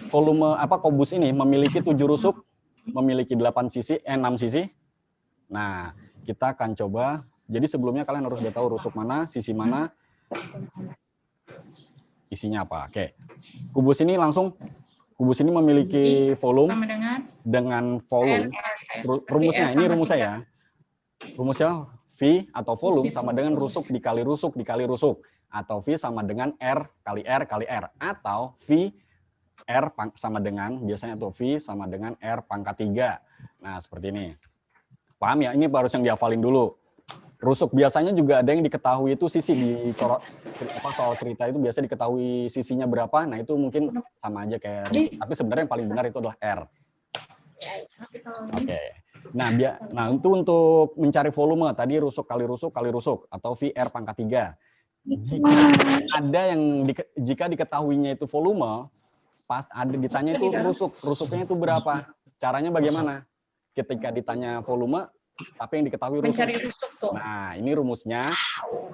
volume kubus ini memiliki 7 rusuk, memiliki 6 sisi. Nah, kita akan coba. Jadi sebelumnya kalian harus udah tahu rusuk mana, sisi mana, isinya apa. Oke, kubus ini memiliki volume dengan volume. Rumusnya, ini rumus saya. Rumusnya V atau volume sama dengan rusuk dikali rusuk dikali rusuk. Atau V sama dengan R kali R kali R. Atau V R sama dengan, biasanya tuh V sama dengan R pangkat 3. Nah, seperti ini. Paham ya? Ini harus yang dihafalin dulu. Rusuk biasanya juga ada yang diketahui itu sisi di soal cerita itu biasa diketahui sisinya berapa. Nah, itu mungkin sama aja kayak rusuk. Tapi sebenarnya yang paling benar itu adalah R. Oke. Nah, itu untuk mencari volume tadi rusuk kali rusuk atau VR pangkat 3. Jika diketahuinya itu volume, pas ada ditanya itu rusuknya itu berapa? Caranya bagaimana? Ketika ditanya volume, tapi yang diketahui rusuk. Mencari rusuk tuh. Nah, ini rumusnya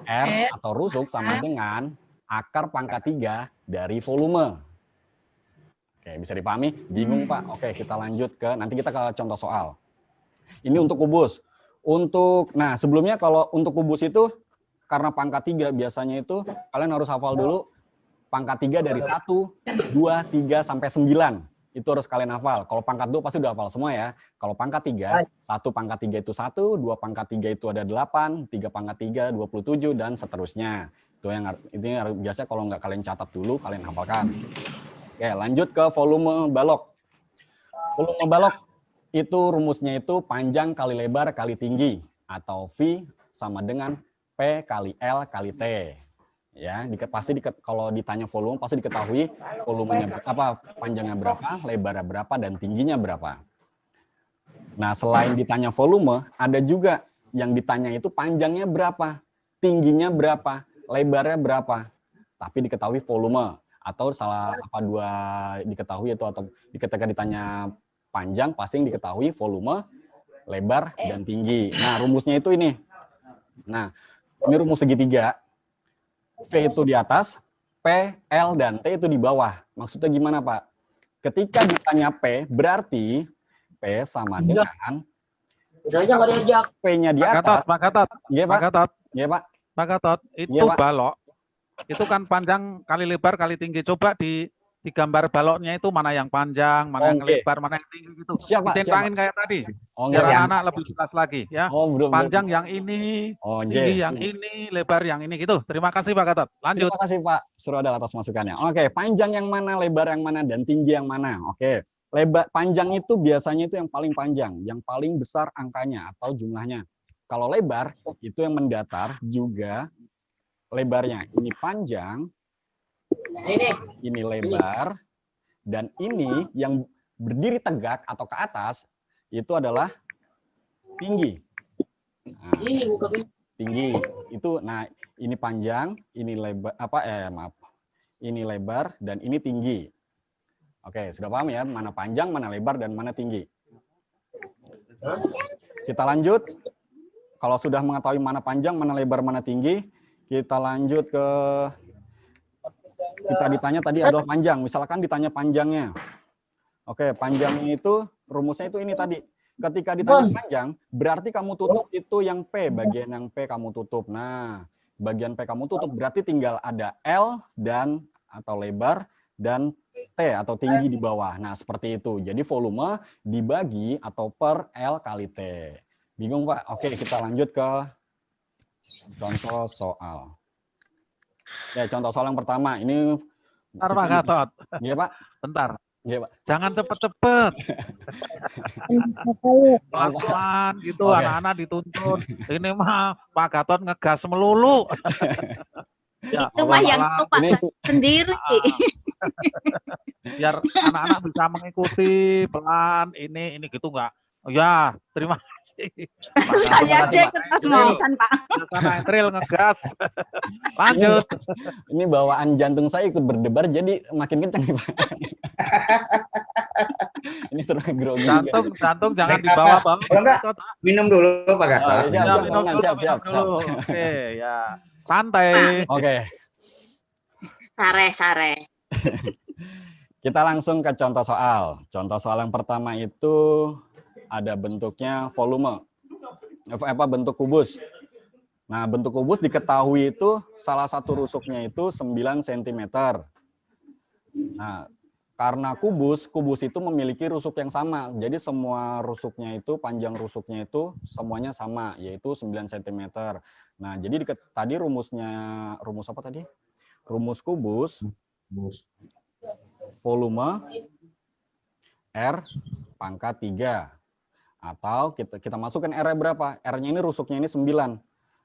R atau rusuk sama dengan akar pangkat 3 dari volume. Oke, bisa dipahami? Bingung, Pak? Oke, kita lanjut nanti kita ke contoh soal. Ini untuk kubus. Nah, sebelumnya kalau untuk kubus itu, karena pangkat 3 biasanya itu, kalian harus hafal dulu pangkat 3 dari 1, 2, 3, sampai 9. Itu harus kalian hafal. Kalau pangkat 2 pasti udah hafal semua ya. Kalau pangkat 3, 1 pangkat 3 itu 1, 2 pangkat 3 itu ada 8, 3 pangkat 3, 27, dan seterusnya. Ini biasanya kalau nggak kalian catat dulu, kalian hafalkan. Oke, lanjut ke volume balok. Volume balok itu rumusnya itu panjang kali lebar kali tinggi atau V sama dengan P kali L kali T. Ya, kalau ditanya volume pasti diketahui volumenya apa, panjangnya berapa, lebarnya berapa, dan tingginya berapa. Nah, selain ditanya volume, ada juga yang ditanya itu panjangnya berapa, tingginya berapa, lebarnya berapa, tapi diketahui volume. Atau diketahui itu atau ketika ditanya panjang pasti yang diketahui volume, lebar, dan tinggi. Nah, rumusnya itu ini. Nah, ini rumus segitiga. V itu di atas, P, L, dan T itu di bawah. Maksudnya gimana, Pak? Ketika ditanya P, berarti P sama dengan P-nya di atas. Pak Gatot. Iya, Pak. Iya, Pak. Pak Gatot, itu balok. Itu kan panjang kali lebar kali tinggi. Coba di gambar baloknya itu mana yang panjang, mana yang Oke. lebar, mana yang tinggi gitu. Siap, Pak. Siap, Ditentangin kayak tadi. Oh, Biar siap. anak-anak lebih jelas lagi ya. Oh, Panjang yang ini, Oh, tinggi yang ini, lebar yang ini gitu. Terima kasih Pak Gatot. Lanjut. Terima kasih Pak Surodal atas masukannya. Oke, panjang yang mana, lebar yang mana, dan tinggi yang mana. Oke, lebar panjang itu biasanya itu yang paling panjang, yang paling besar angkanya atau jumlahnya. Kalau lebar itu yang mendatar juga lebarnya. Ini panjang, ini lebar, dan ini yang berdiri tegak atau ke atas itu adalah tinggi. Nah, tinggi itu, nah ini panjang, ini lebar, ini lebar dan ini tinggi. Oke, sudah paham ya, mana panjang, mana lebar, dan mana tinggi. Kita lanjut. Kalau sudah mengetahui mana panjang, mana lebar, mana tinggi, kita lanjut ke, kita ditanya tadi adalah panjang. Misalkan ditanya panjangnya. Oke, panjangnya itu, rumusnya itu ini tadi. Ketika ditanya panjang, berarti kamu tutup itu yang P, bagian yang P kamu tutup. Nah, bagian P kamu tutup berarti tinggal ada L dan atau lebar dan T atau tinggi di bawah. Nah, seperti itu. Jadi volume dibagi atau per L kali T. Bingung, Pak? Oke, kita lanjut ke contoh soal. Ya, contoh soal yang pertama. Ini Bentar Pak Gatot. Iya, Pak. Bentar. Iya, Pak. Jangan cepet-cepet. Pelan-pelan gitu, Oke. anak-anak dituntun. Ini mah Pak Gatot ngegas melulu. Ya, Itu mah yang pelan-pelan. tahu Pak Ini Gatot sendiri. Biar anak-anak bisa mengikuti pelan ini gitu enggak. Oh ya, terima kasih. Saya aja ikut pas-pasan Pak. Karena Entril ngegas. Lanjut. ini bawaan jantung saya ikut berdebar jadi makin kencang nih, Pak. Ini terus grogi juga. Jantung jangan dibawa Bang. Kalau enggak, minum dulu Pak Gatot. Oh, siap, siap, Minum dulu, siap, siap, minum dulu. Oke, ya. Santai. Oke, Sare. kita langsung ke contoh soal. Contoh soal yang pertama itu ada bentuknya volume. Bentuk kubus. Nah, bentuk kubus diketahui itu salah satu rusuknya itu 9 cm. Nah, karena kubus itu memiliki rusuk yang sama. Jadi semua rusuknya itu, panjang rusuknya itu semuanya sama, yaitu 9 cm. Nah, jadi tadi rumus apa tadi? Rumus kubus, volume R pangkat 3. Atau kita masukkan R-nya berapa? R-nya ini rusuknya ini 9.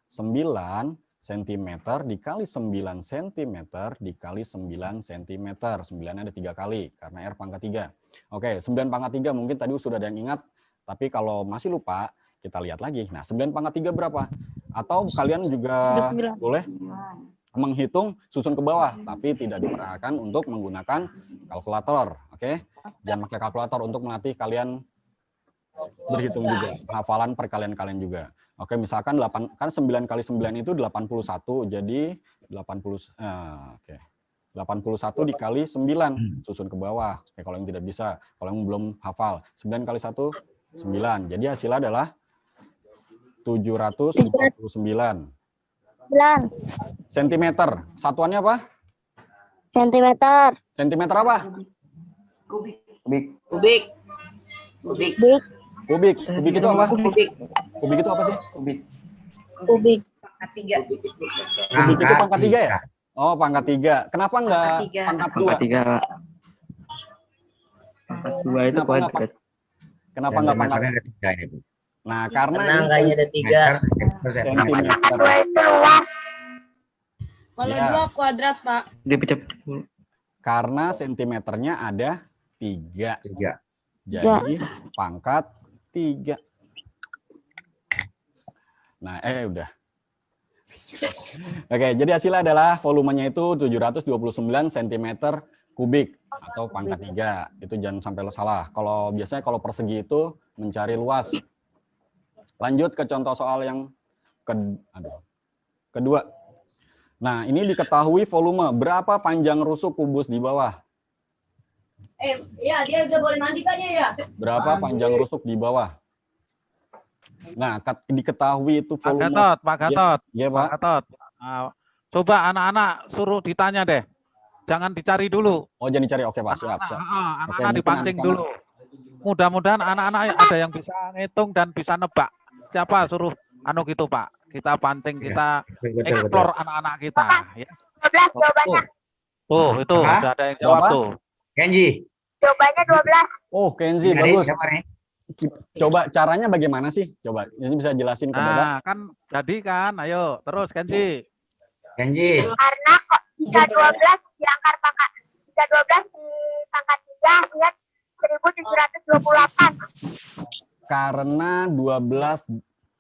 9 cm dikali 9 cm dikali 9 cm. 9 ada 3 kali karena R pangkat 3. Oke, 9 pangkat 3 mungkin tadi sudah ada yang ingat. Tapi kalau masih lupa, kita lihat lagi. Nah, 9 pangkat 3 berapa? Atau kalian juga boleh menghitung susun ke bawah, tapi tidak diperkenankan untuk menggunakan kalkulator. Oke, jangan pakai kalkulator untuk melatih kalian berhitung juga, hafalan perkalian kalian juga. Oke, misalkan 9 kali 9 itu 81, jadi 81 dikali 9, susun ke bawah. Oke, kalau yang tidak bisa, kalau yang belum hafal, 9 kali 1, 9. Jadi hasilnya adalah 759. 9 Sentimeter. Satuannya apa? sentimeter. Sentimeter apa? Kubik. Kubik itu apa? Kubik itu apa sih? Kubik. Pangkat 3. Kubik itu pangkat 3 ya? Oh, pangkat 3. Kenapa enggak pangkat 2? Pangkat 3, Pak. Pangkat 2 itu kuadrat. Kenapa enggak pangkat? Ada 3 ini, Bu. Nah, karena angkanya ada 3. sentimeter. Itu luas. Kalau Ya. 2 kuadrat, Pak. Dia pecah dulu. Karena sentimeternya ada 3. 3. Jadi pangkat 3. Nah, udah. Oke, jadi hasilnya adalah volumenya itu 729 cm kubik atau pangkat 3. Itu jangan sampai salah. Kalau biasanya kalau persegi itu mencari luas. Lanjut ke contoh soal yang kedua. Nah, ini diketahui volume. Berapa panjang rusuk kubus di bawah? Ya, dia udah boleh mandi kan ya? Berapa panjang rusuk di bawah? Nah, diketahui itu Pak volume. Gatot, Pak Gatot. Iya, Pak Pak. Gatot. Nah, coba anak-anak suruh ditanya deh. jangan dicari dulu. Oh, jangan dicari. Oke, Pak. Siap, siap. Anak-anak dipancing dulu. Mudah-mudahan anak-anak ada yang bisa ngitung dan bisa nebak. Siapa suruh gitu, Pak. Kita pancing, kita explore anak-anak kita. Ya. 12 jawabannya. Tuh, itu sudah ada yang jawab tuh. Kenji. Jawabannya 12. Oh, Kenzi, bagus. Coba caranya bagaimana sih? Coba, ini bisa jelasin ke Bapak? Nah, kan jadi kan, ayo terus Kenji. Kenji. Karena kok jika 12 diangkat pangkat 12 di pangkat 3 hasilnya 1728. Karena 12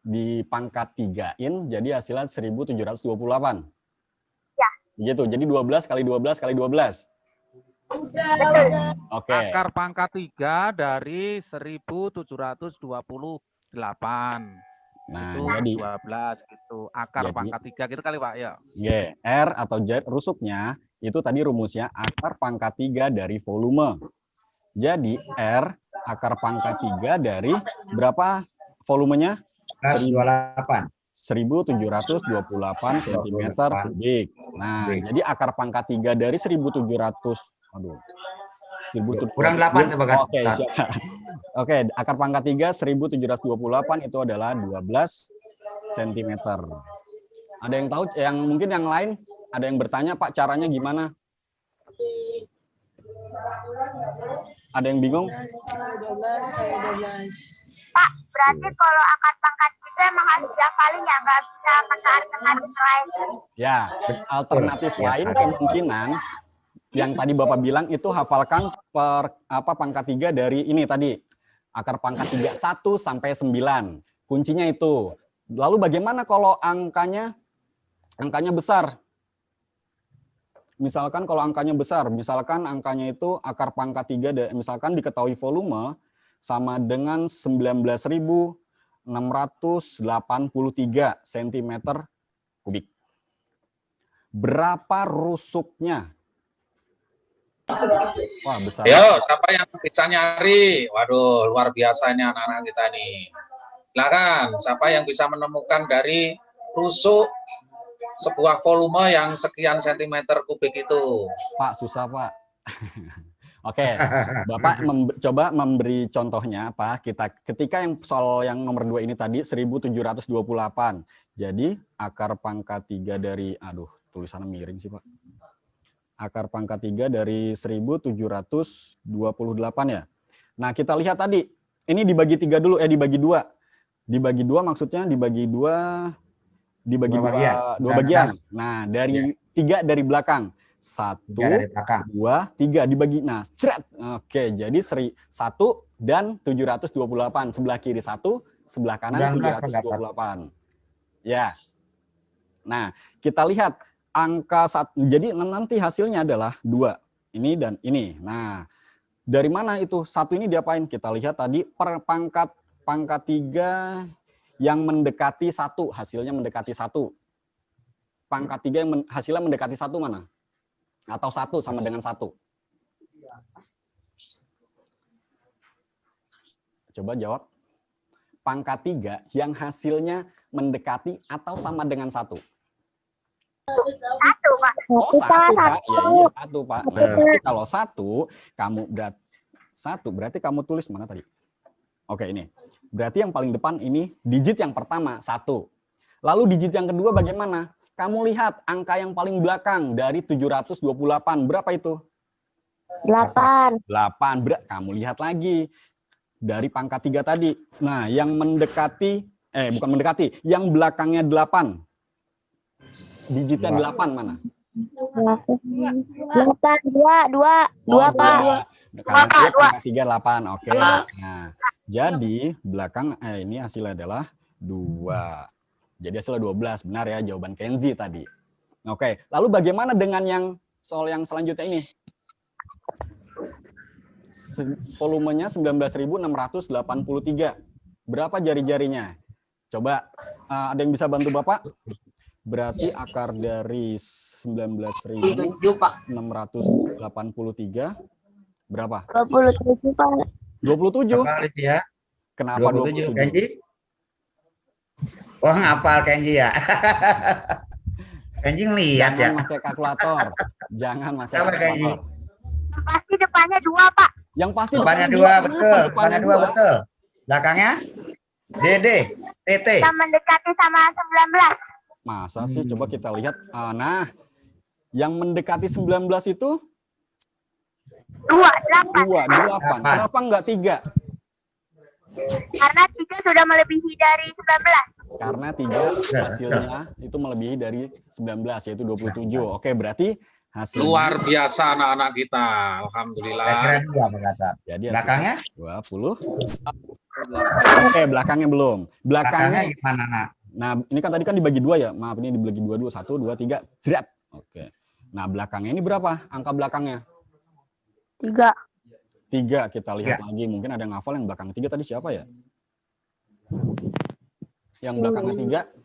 di pangkat 3-in, jadi hasilnya 1728. Ya. Gitu, jadi 12 kali 12 kali 12. Oke. Akar pangkat 3 dari 1728. Nah, itu jadi 12 gitu. Akar jadi, pangkat 3 gitu kali, Pak, ya. Y, R atau Z rusuknya itu tadi rumusnya akar pangkat 3 dari volume. Jadi R akar pangkat 3 dari berapa volumenya? 28. 1728 cm kubik. Nah, jadi akar pangkat 3 dari 1700. Aduh. Kurang 8 coba kan. Oke, siap. Oke, akar pangkat 3 1728 itu adalah 12 cm. Ada yang tahu, yang mungkin yang lain ada yang bertanya, Pak, caranya gimana? Ada yang bingung? 12. Pak, berarti kalau akar pangkat itu emang harus dihafalin ya, nggak bisa pakai alternatif lain. Ya, alternatif lain kemungkinan yang tadi Bapak bilang itu hafalkan pangkat 3 dari ini tadi. Akar pangkat 3 1 sampai 9. Kuncinya itu. Lalu bagaimana kalau angkanya besar? Misalkan kalau angkanya besar, misalkan angkanya itu akar pangkat 3 misalkan diketahui volume sama dengan 19.683 cm kubik. Berapa rusuknya? Wah, besar. Yo, siapa yang bisa nyari? Waduh, luar biasa ini anak-anak kita nih. Silakan, siapa yang bisa menemukan dari rusuk sebuah volume yang sekian sentimeter kubik itu? Pak, susah, Pak. Oke, Bapak coba memberi contohnya, Pak. Ketika yang soal yang nomor 2 ini tadi 1728. Jadi akar pangkat 3 dari, aduh, tulisannya miring sih, Pak. Akar pangkat 3 dari 1728 ya. Nah, kita lihat tadi, ini dibagi 3 dulu, dibagi 2. Dibagi 2 maksudnya dibagi 2 dua bagian. Nah, dari 3 dari belakang. 1, 2, 3 dibagi. Nah, cret. Oke, jadi 1 dan 728. Sebelah kiri 1, sebelah kanan 728. Ya. Nah, kita lihat angka 1. Jadi nanti hasilnya adalah 2. Ini dan ini. Nah, dari mana itu? 1 ini diapain? Kita lihat tadi per pangkat 3 yang mendekati 1, hasilnya mendekati 1. Pangkat 3 yang hasilnya mendekati 1 mana? Atau 1 sama dengan 1? Coba jawab. Pangkat 3 yang hasilnya mendekati atau sama dengan 1? 1, Pak. Oh, 1, Pak. Ya, iya, 1, Pak. Nah, kalau 1 berarti kamu tulis mana tadi? Oke, ini. Berarti yang paling depan ini digit yang pertama, 1. Lalu digit yang kedua bagaimana? Kamu lihat angka yang paling belakang dari 728. Berapa itu? 8. 8. Kamu lihat lagi. Dari pangkat 3 tadi. Nah, yang mendekati, bukan mendekati, yang belakangnya 8. Digitnya 8 mana? 8, 2, Pak. Karena pangkat 3, 8. Oke. Nah, jadi belakang, ini hasilnya adalah 2. Jadi hasilnya 12. Benar ya jawaban Kenzi tadi. Oke. Lalu bagaimana dengan yang soal yang selanjutnya ini? Volumenya 19.683. Berapa jari-jarinya? Coba ada yang bisa bantu Bapak? Berarti akar dari 19.683 berapa? 27, Pak. 27. Ya. Kenapa 27? Kenji? Wah, ngapal Kenji ya. Kenji lihat ya. Jangan pakai kalkulator. Jangan pakai Apa, Kenji? kalkulator. Pasti depannya 2, Pak. Yang pasti Depannya depan 2 dua. betul. Kenapa Depannya 2 betul. Belakangnya DD, TT. Kita mendekati sama 19. Masa sih? Coba kita lihat. Nah, yang mendekati 19 itu 28. 28. Kenapa enggak 3? Karena 3 sudah melebihi dari 19. Karena 3 hasilnya itu melebihi dari 19, yaitu 27. Oke, berarti hasil Luar biasa anak-anak kita. Alhamdulillah. Kira-kira 2 Pak Gatot. jadi Belakangnya? 20. Oke, belakangnya belum. Belakangnya Belakangnya. gimana, Nak? Nah, ini kan tadi kan dibagi 2 ya. Maaf, ini dibagi 2 1 2 3. Jret. Oke. Nah, belakangnya ini berapa? Angka belakangnya? 3. 3. Kita lihat lagi. Mungkin ada yang ngafal yang belakang 3 tadi siapa ya? Yang belakangnya 3.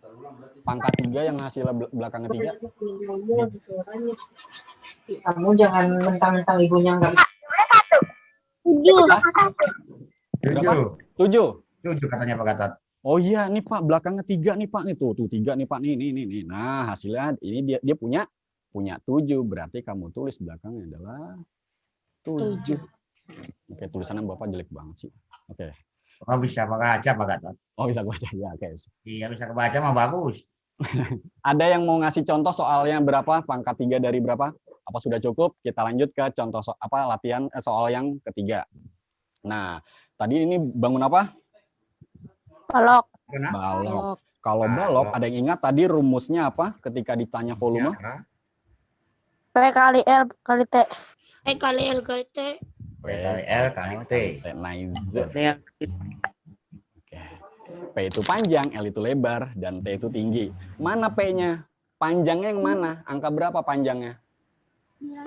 Pangkat 3 yang hasilnya belakangnya 3. Kamu jangan mentang-mentang ibunya enggak. 7. 7. 7 katanya Pak Gatot. Oh iya, nih Pak, belakangnya 3 nih Pak, nih tuh 3 nih Pak, nih. Nah, hasilnya ini dia punya 7, berarti kamu tulis belakangnya adalah 7. Oke, tulisannya Bapak jelek banget sih. Oke. Oh, bisa baca Pak Gatot. Oh, bisa baca ya, oke. Iya, bisa kebaca mah bagus. Ada yang mau ngasih contoh soalnya berapa? Pangkat 3 dari berapa? Apa sudah cukup? Kita lanjut ke contoh latihan soal yang ketiga. Nah, tadi ini bangun apa? Balok. Balok. Kalau balok, ada yang ingat tadi rumusnya apa ketika ditanya volume? P kali L kali T. P kali L kali T. Nice. Oke. P itu panjang, L itu lebar, dan T itu tinggi. Mana P-nya? Panjangnya yang mana? Angka berapa panjangnya?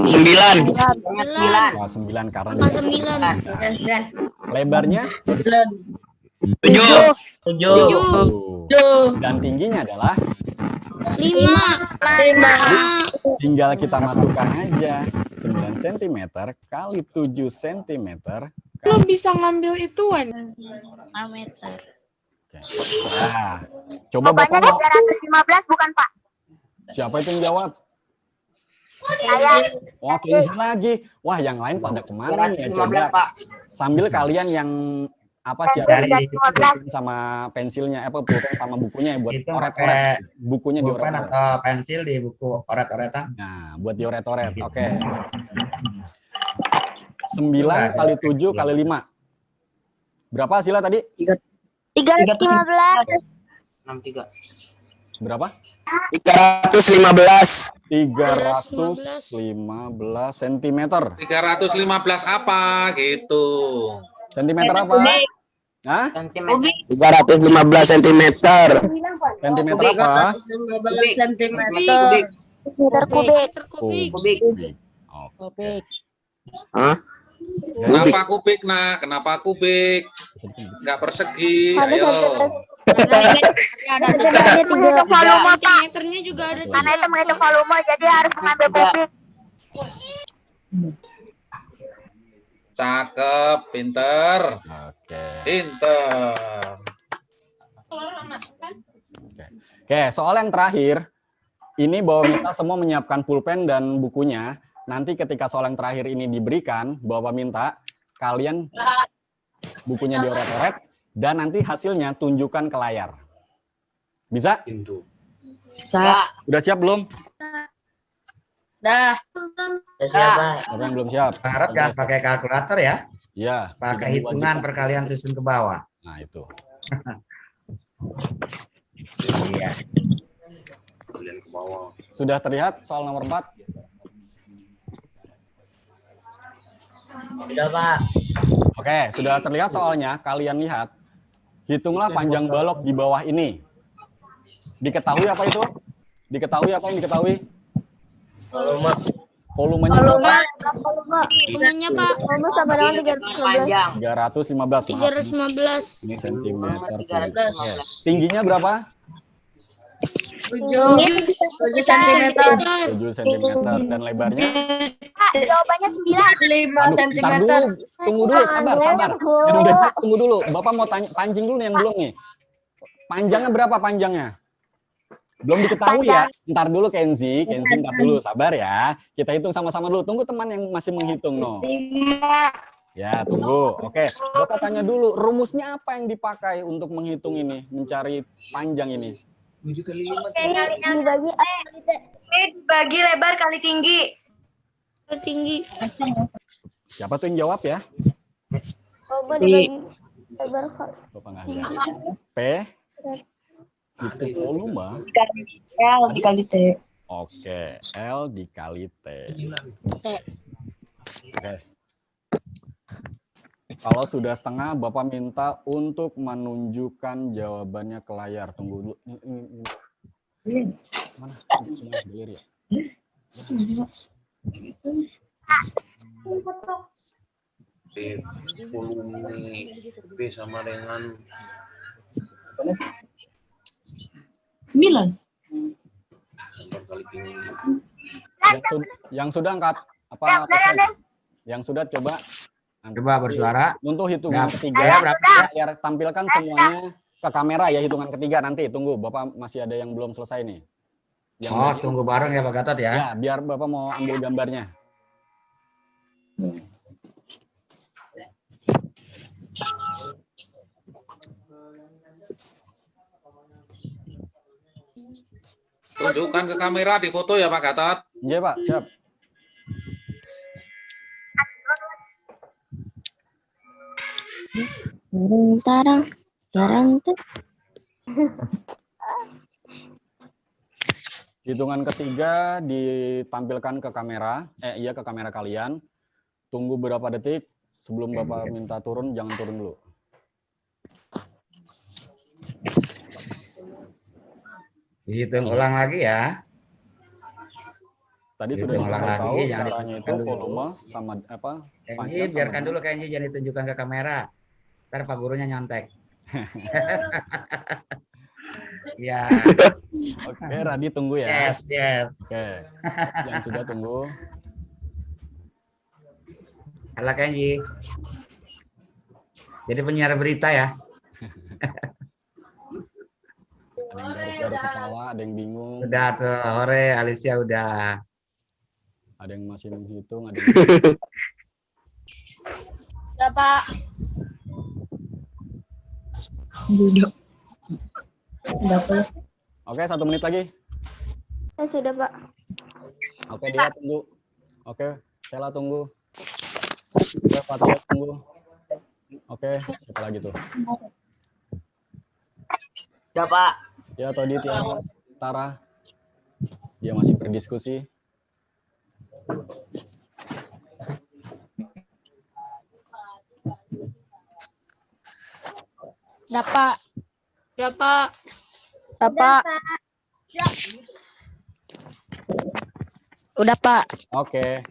9. 9 karena 9. Lebarnya? 7. 7. Dan tingginya adalah 5. tinggal kita masukkan aja 9 cm kali 7 cm. Lo bisa ngambil ituan. meter. Nah, coba Bapaknya Bapak 315 bukan, Pak? siapa itu yang jawab? Saya. Oh, Kenzi lagi. Wah, yang lain pada kemana nih ya? Coba sambil kalian yang apa sih sama pensilnya, pulpen sama bukunya buat Itu oret-oret. Bukunya pulpen dioret-oret. atau pensil di buku oret-oretan. Nah, buat dioret-oret. Oke. 9 kali 7 kali 5. Berapa hasilnya tadi? 315. 63. Berapa? 315. 315 cm. 315 apa gitu. Sentimeter apa? Hah? 315 cm. Sentimeter apa? 15 cm. Meter kubik. Kubik. Oke. Hah? Kenapa kubik, Nak? Kenapa kubik? Enggak persegi. Ayo. Karena itu menghitung volume, Pak. Karena itu menghitung volume, jadi harus mengambil kubik. Cakep, pinter. Oke. Pinter. Oke, soal yang terakhir. Ini bahwa kita semua menyiapkan pulpen dan bukunya. Nanti ketika soal yang terakhir ini diberikan, Bapak minta kalian bukunya dioret-oret dan nanti hasilnya tunjukkan ke layar. Bisa? Bisa. Udah siap belum? Dah. Siapa yang belum siap? Harap jangan pakai kalkulator ya. Ya. Pakai hitungan perkalian susun ke bawah. Nah, itu. Iya. Sudah terlihat soal nomor 4? Sudah, Pak. Oke, sudah terlihat soalnya. Kalian lihat. Hitunglah panjang balok di bawah ini. Diketahui apa itu? Diketahui apa yang diketahui? Volumenya berapa? Volumenya, Pak. Volume sama dengan 315. 315. Ini sentimeter. Tingginya berapa? 7 cm. 7 cm. Dan lebarnya? Pak, jawabannya 9. 5 cm. Tunggu dulu, sabar. Yang udah tunggu dulu. Bapak mau pancing dulu nih yang belum nih. Panjangnya berapa panjangnya? Belum diketahui ya. Ntar dulu Kenzi ntar dulu, sabar ya. Kita hitung sama-sama dulu. Tunggu teman yang masih menghitung, no. Ya, tunggu. Oke, Bapak tanya dulu, rumusnya apa yang dipakai untuk menghitung ini, mencari panjang ini? 7 kali 5 dibagi lebar kali tinggi. Tinggi. Siapa tuh yang jawab ya? Coba dibagi lebar kali. Bapak nggak lihat. P itu volume. L dikali T. Oke, L dikali T. Oke. Kalau sudah setengah, Bapak minta untuk menunjukkan jawabannya ke layar. Tunggu dulu. Mana? Cuma galeri ya? Volume B sama dengan 9. kali tinggi. Yang sudah angkat apa pesan? Yang sudah coba bersuara. Untuk hitungan ketiga, biar tampilkan semuanya ke kamera ya, hitungan ketiga nanti. Tunggu, Bapak masih ada yang belum selesai nih. Tunggu bareng ya Pak Gatot ya. Ya, biar Bapak mau ambil gambarnya. Tunjukkan ke kamera, difoto ya Pak Gatot. Iya Pak, siap. Hitungan ketiga ditampilkan ke kamera, ke kamera kalian. Tunggu berapa detik sebelum Bapak minta turun, jangan turun dulu. Hitung ulang lagi ya. Tadi sudah dikasih tahu caranya itu volume sama apa? Kenji, biarkan dulu Kenji, jangan ditunjukkan ke kamera. Ntar Pak gurunya nyontek. Ya. Oke, Radi tunggu ya. Yes, yes. Oke. Yang sudah tunggu. Halo Kenji. Jadi penyiar berita ya. Ada yang garuk-garuk kepala, ada yang bingung. Udah tuh, hore Alicia udah. Ada yang masih menghitung, ada yang... Ya, Pak. Oke, 1 menit lagi. Ya sudah Pak. Oke, dia tunggu. Oke, Sela tunggu. Oke, Fatia tunggu. Oke, siapa lagi tuh? Ya Pak. Ya, Todi, Tiara, Tara. Dia masih berdiskusi. Dapat. Dapat. Dapat. Udah, Pak. Oke.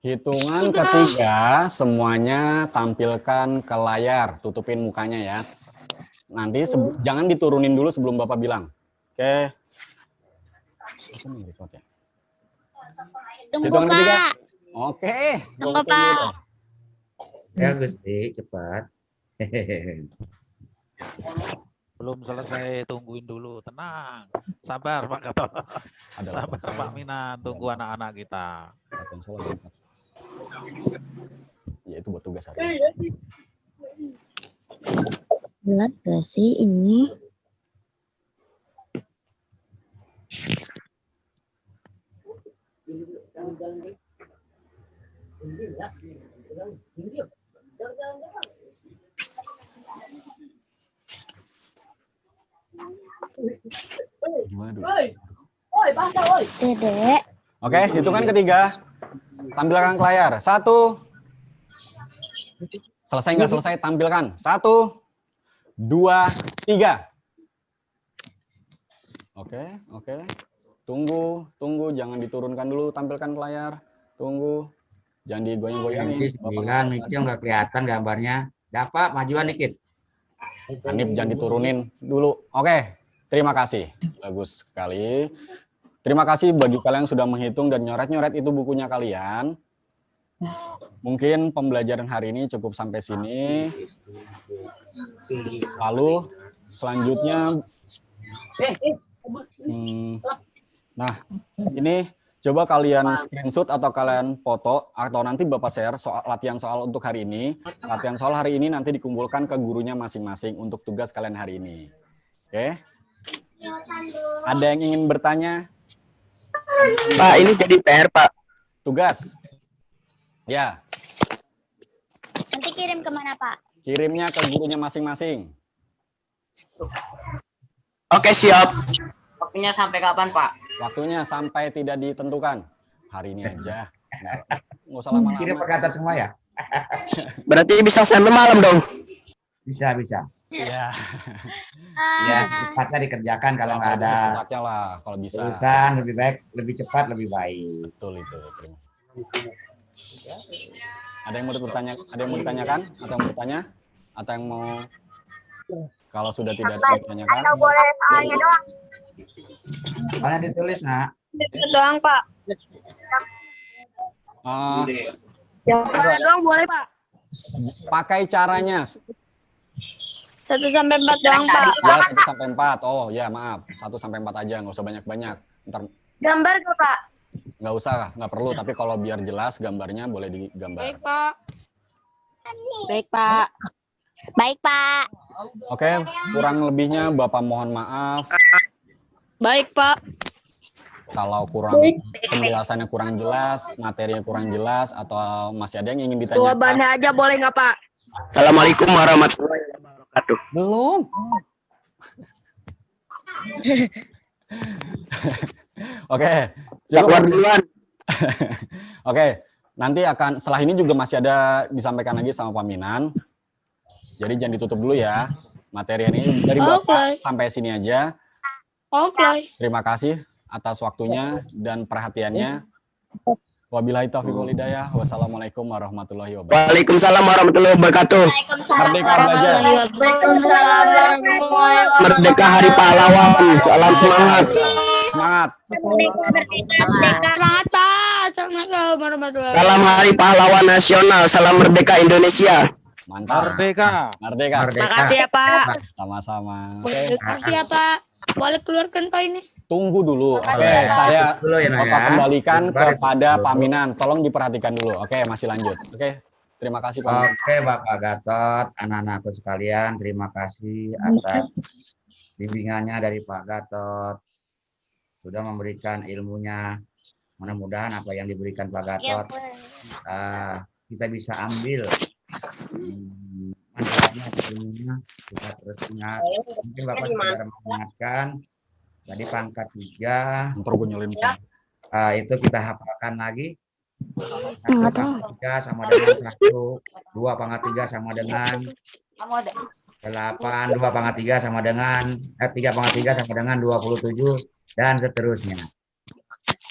Hitungan ketiga semuanya tampilkan ke layar, tutupin mukanya ya. Nanti jangan diturunin dulu sebelum Bapak bilang. Oke. Tunggu, Hitungan ketiga. Pak. Oke. Tunggu, Pak. Ya Gusti, cepat. Belum selesai, tungguin dulu, tenang. Sabar Pak Gatot. Sabar Pak Minan, tunggu anak-anak kita. Ya itu buat tugas hari ini. Berat gak sih ini? Dedek. Oke, hitungan ketiga. Tampilkan ke layar. 1. Selesai nggak selesai, tampilkan. 1, 2, 3. Oke. Tunggu. Jangan diturunkan dulu, tampilkan ke layar. Tunggu. Jangan digoyang-goyangin. 9, Mikio nggak kelihatan gambarnya. Dapat, majuan dikit. Hanif jangan diturunin dulu. Oke, terima kasih. Bagus sekali. Terima kasih bagi kalian yang sudah menghitung dan nyoret-nyoret itu bukunya kalian. Mungkin pembelajaran hari ini cukup sampai sini. Lalu selanjutnya Nah, ini coba kalian screenshot atau kalian foto atau nanti Bapak share latihan soal untuk hari ini. Latihan soal hari ini nanti dikumpulkan ke gurunya masing-masing untuk tugas kalian hari ini. Oke? Ada yang ingin bertanya? Pak, ini jadi PR, Pak. Tugas. Ya. Nanti kirim kemana, Pak? Kirimnya ke gurunya masing-masing. Oke, siap. Waktunya sampai kapan, Pak? Waktunya sampai tidak ditentukan. Hari ini aja. Nggak usah lama-lama. Kirim perkataan semua ya? Berarti bisa sampai malam dong. Bisa. Iya. Ya, cepatnya dikerjakan kalau nggak ada Cepatnya lah, kalau bisa. urusan lebih baik, lebih cepat, lebih baik. Betul itu. Ada yang mau bertanya? Ada yang mau ditanyakan? Atau yang mau bertanya? Atau yang mau? Kalau sudah tidak bisa ditanyakan. Atau boleh soalnya doang? Soalnya ditulis, nak. Doang, Pak. Boleh doang, boleh, Pak. Pakai caranya. 1 sampai 4 doang, Pak. Ya, 1 sampai 4. Oh ya, maaf. 1 sampai 4 aja, nggak usah banyak-banyak. Ntar Gambar gak, Pak? nggak usah, nggak perlu. Tapi kalau biar jelas gambarnya boleh digambar. Baik, Pak. Baik, Pak. Baik, Pak. Oke, kurang lebihnya Bapak mohon maaf. Baik, Pak. Kalau kurang penjelasannya kurang jelas, materinya kurang jelas, atau masih ada yang ingin ditanyakan. Jawabannya aja boleh nggak, Pak? Assalamualaikum warahmatullahi wabarakatuh. Belum. Oke, Keluar duluan. Oke, nanti akan setelah ini juga masih ada disampaikan lagi sama Pak Minan. Jadi jangan ditutup dulu ya. Materi ini dari Bapak sampai sini aja. Oke. Terima kasih atas waktunya dan perhatiannya. Wabillahi taufiq wal hidayah. Wassalamualaikum warahmatullahi wabarakatuh. Waalaikumsalam warahmatullahi wabarakatuh. Merdeka belajar. Waalaikumsalam warahmatullahi wabarakatuh. Merdeka Hari Pahlawan. Salam semangat. Semangat. Semangat, Pak. Assalamualaikum warahmatullahi wabarakatuh. Salam Hari Pahlawan Nasional. Salam Merdeka Indonesia. Mantap. Merdeka. Merdeka. Makasih ya, Pak. Sama-sama. Makasih ya, Pak. Boleh keluarkan, Pak, ini. Tunggu dulu. Oke, saya Dulu ya, Nak, Bapak ya. kembalikan Sebentar, kepada dulu. Pak Minan. Tolong diperhatikan dulu. Oke, masih lanjut. Oke, terima kasih Pak. Oke, Bapak Gatot, anak-anakku sekalian, terima kasih atas bimbingannya dari Pak Gatot. Sudah memberikan ilmunya. Mudah-mudahan apa yang diberikan Pak Gatot kita bisa ambil manfaatnya, ilmunya, kita terus ingat. Mungkin Bapak sekedar mengingatkan tadi pangkat 3 itu kita hafalkan lagi. 1 pangkat 3 sama dengan 1, 2 pangkat 3 sama dengan 8, 2 pangkat 3 sama dengan 3 pangkat 3 sama dengan 27 dan seterusnya.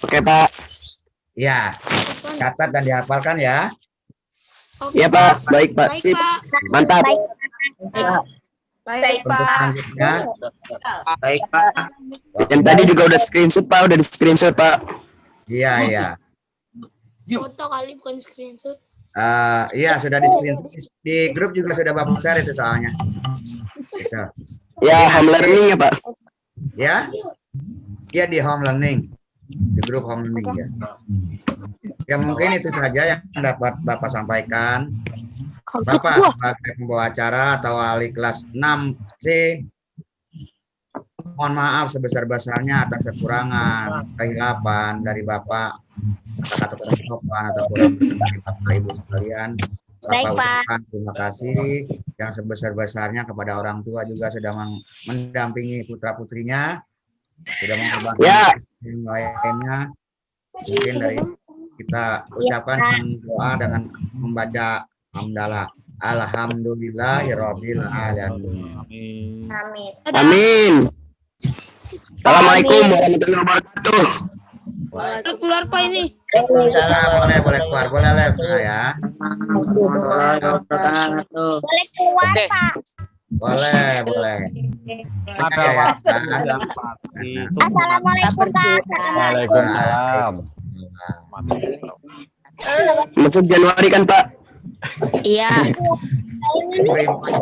Oke, Pak. Ya, catat dan dihafalkan ya. Iya, Pak. Baik, Pak. Sip. Mantap. Baik, Untuk selanjutnya, Baik, Pak. Yang tadi juga udah screenshot, Pak. Udah di screenshot, Pak. iya. Foto kali bukan screenshot. Iya, sudah di screenshot. Di grup juga sudah Bapak share itu soalnya. Gitu. Ya, home learning ya, Pak. Ya, iya di home learning, di grup home learning ya. Ya mungkin itu saja yang dapat Bapak sampaikan. Bapak sebagai pembawa acara atau wali kelas 6C, mohon maaf sebesar-besarnya atas kekurangan, kehilapan dari Bapak atau kurang sopan atau kurang dari Bapak Ibu sekalian. Bapak ucapkan terima kasih yang sebesar-besarnya kepada orang tua juga sudah mendampingi putra-putrinya, sudah mengobati yang lainnya. Mungkin dari kita ucapkan dengan doa dengan membaca hamdalah. Alhamdulillahirabbil alamin. Amin. Amin. Assalamualaikum warahmatullahi wabarakatuh. Keluar Pak ini. Boleh keluar, boleh live ya. Boleh keluar Pak. Boleh. Ada waktu yang pasti. Assalamualaikum Pak. Waalaikumsalam. Masuk Januari kan, Pak? Iya.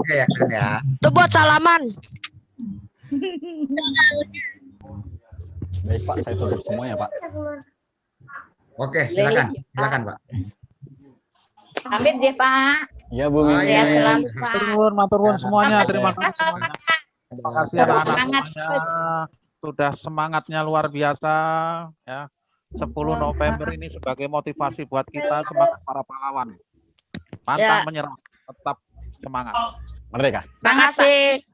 Ya kan ya. Tuh buat salaman. Baik Pak, saya tutup semuanya Pak. Oke, silakan. Silakan Pak. Pamit ya Pak. Iya Bu Mimin. Sehat selalu Pak. Matur nuwun semuanya. Terima kasih semuanya. Terima kasih anak-anak Semangat. semuanya. Sudah semangatnya luar biasa ya. 10 November ini sebagai motivasi buat kita, semangat para pahlawan. Pantang menyerah, tetap semangat. Merdeka. Terima kasih.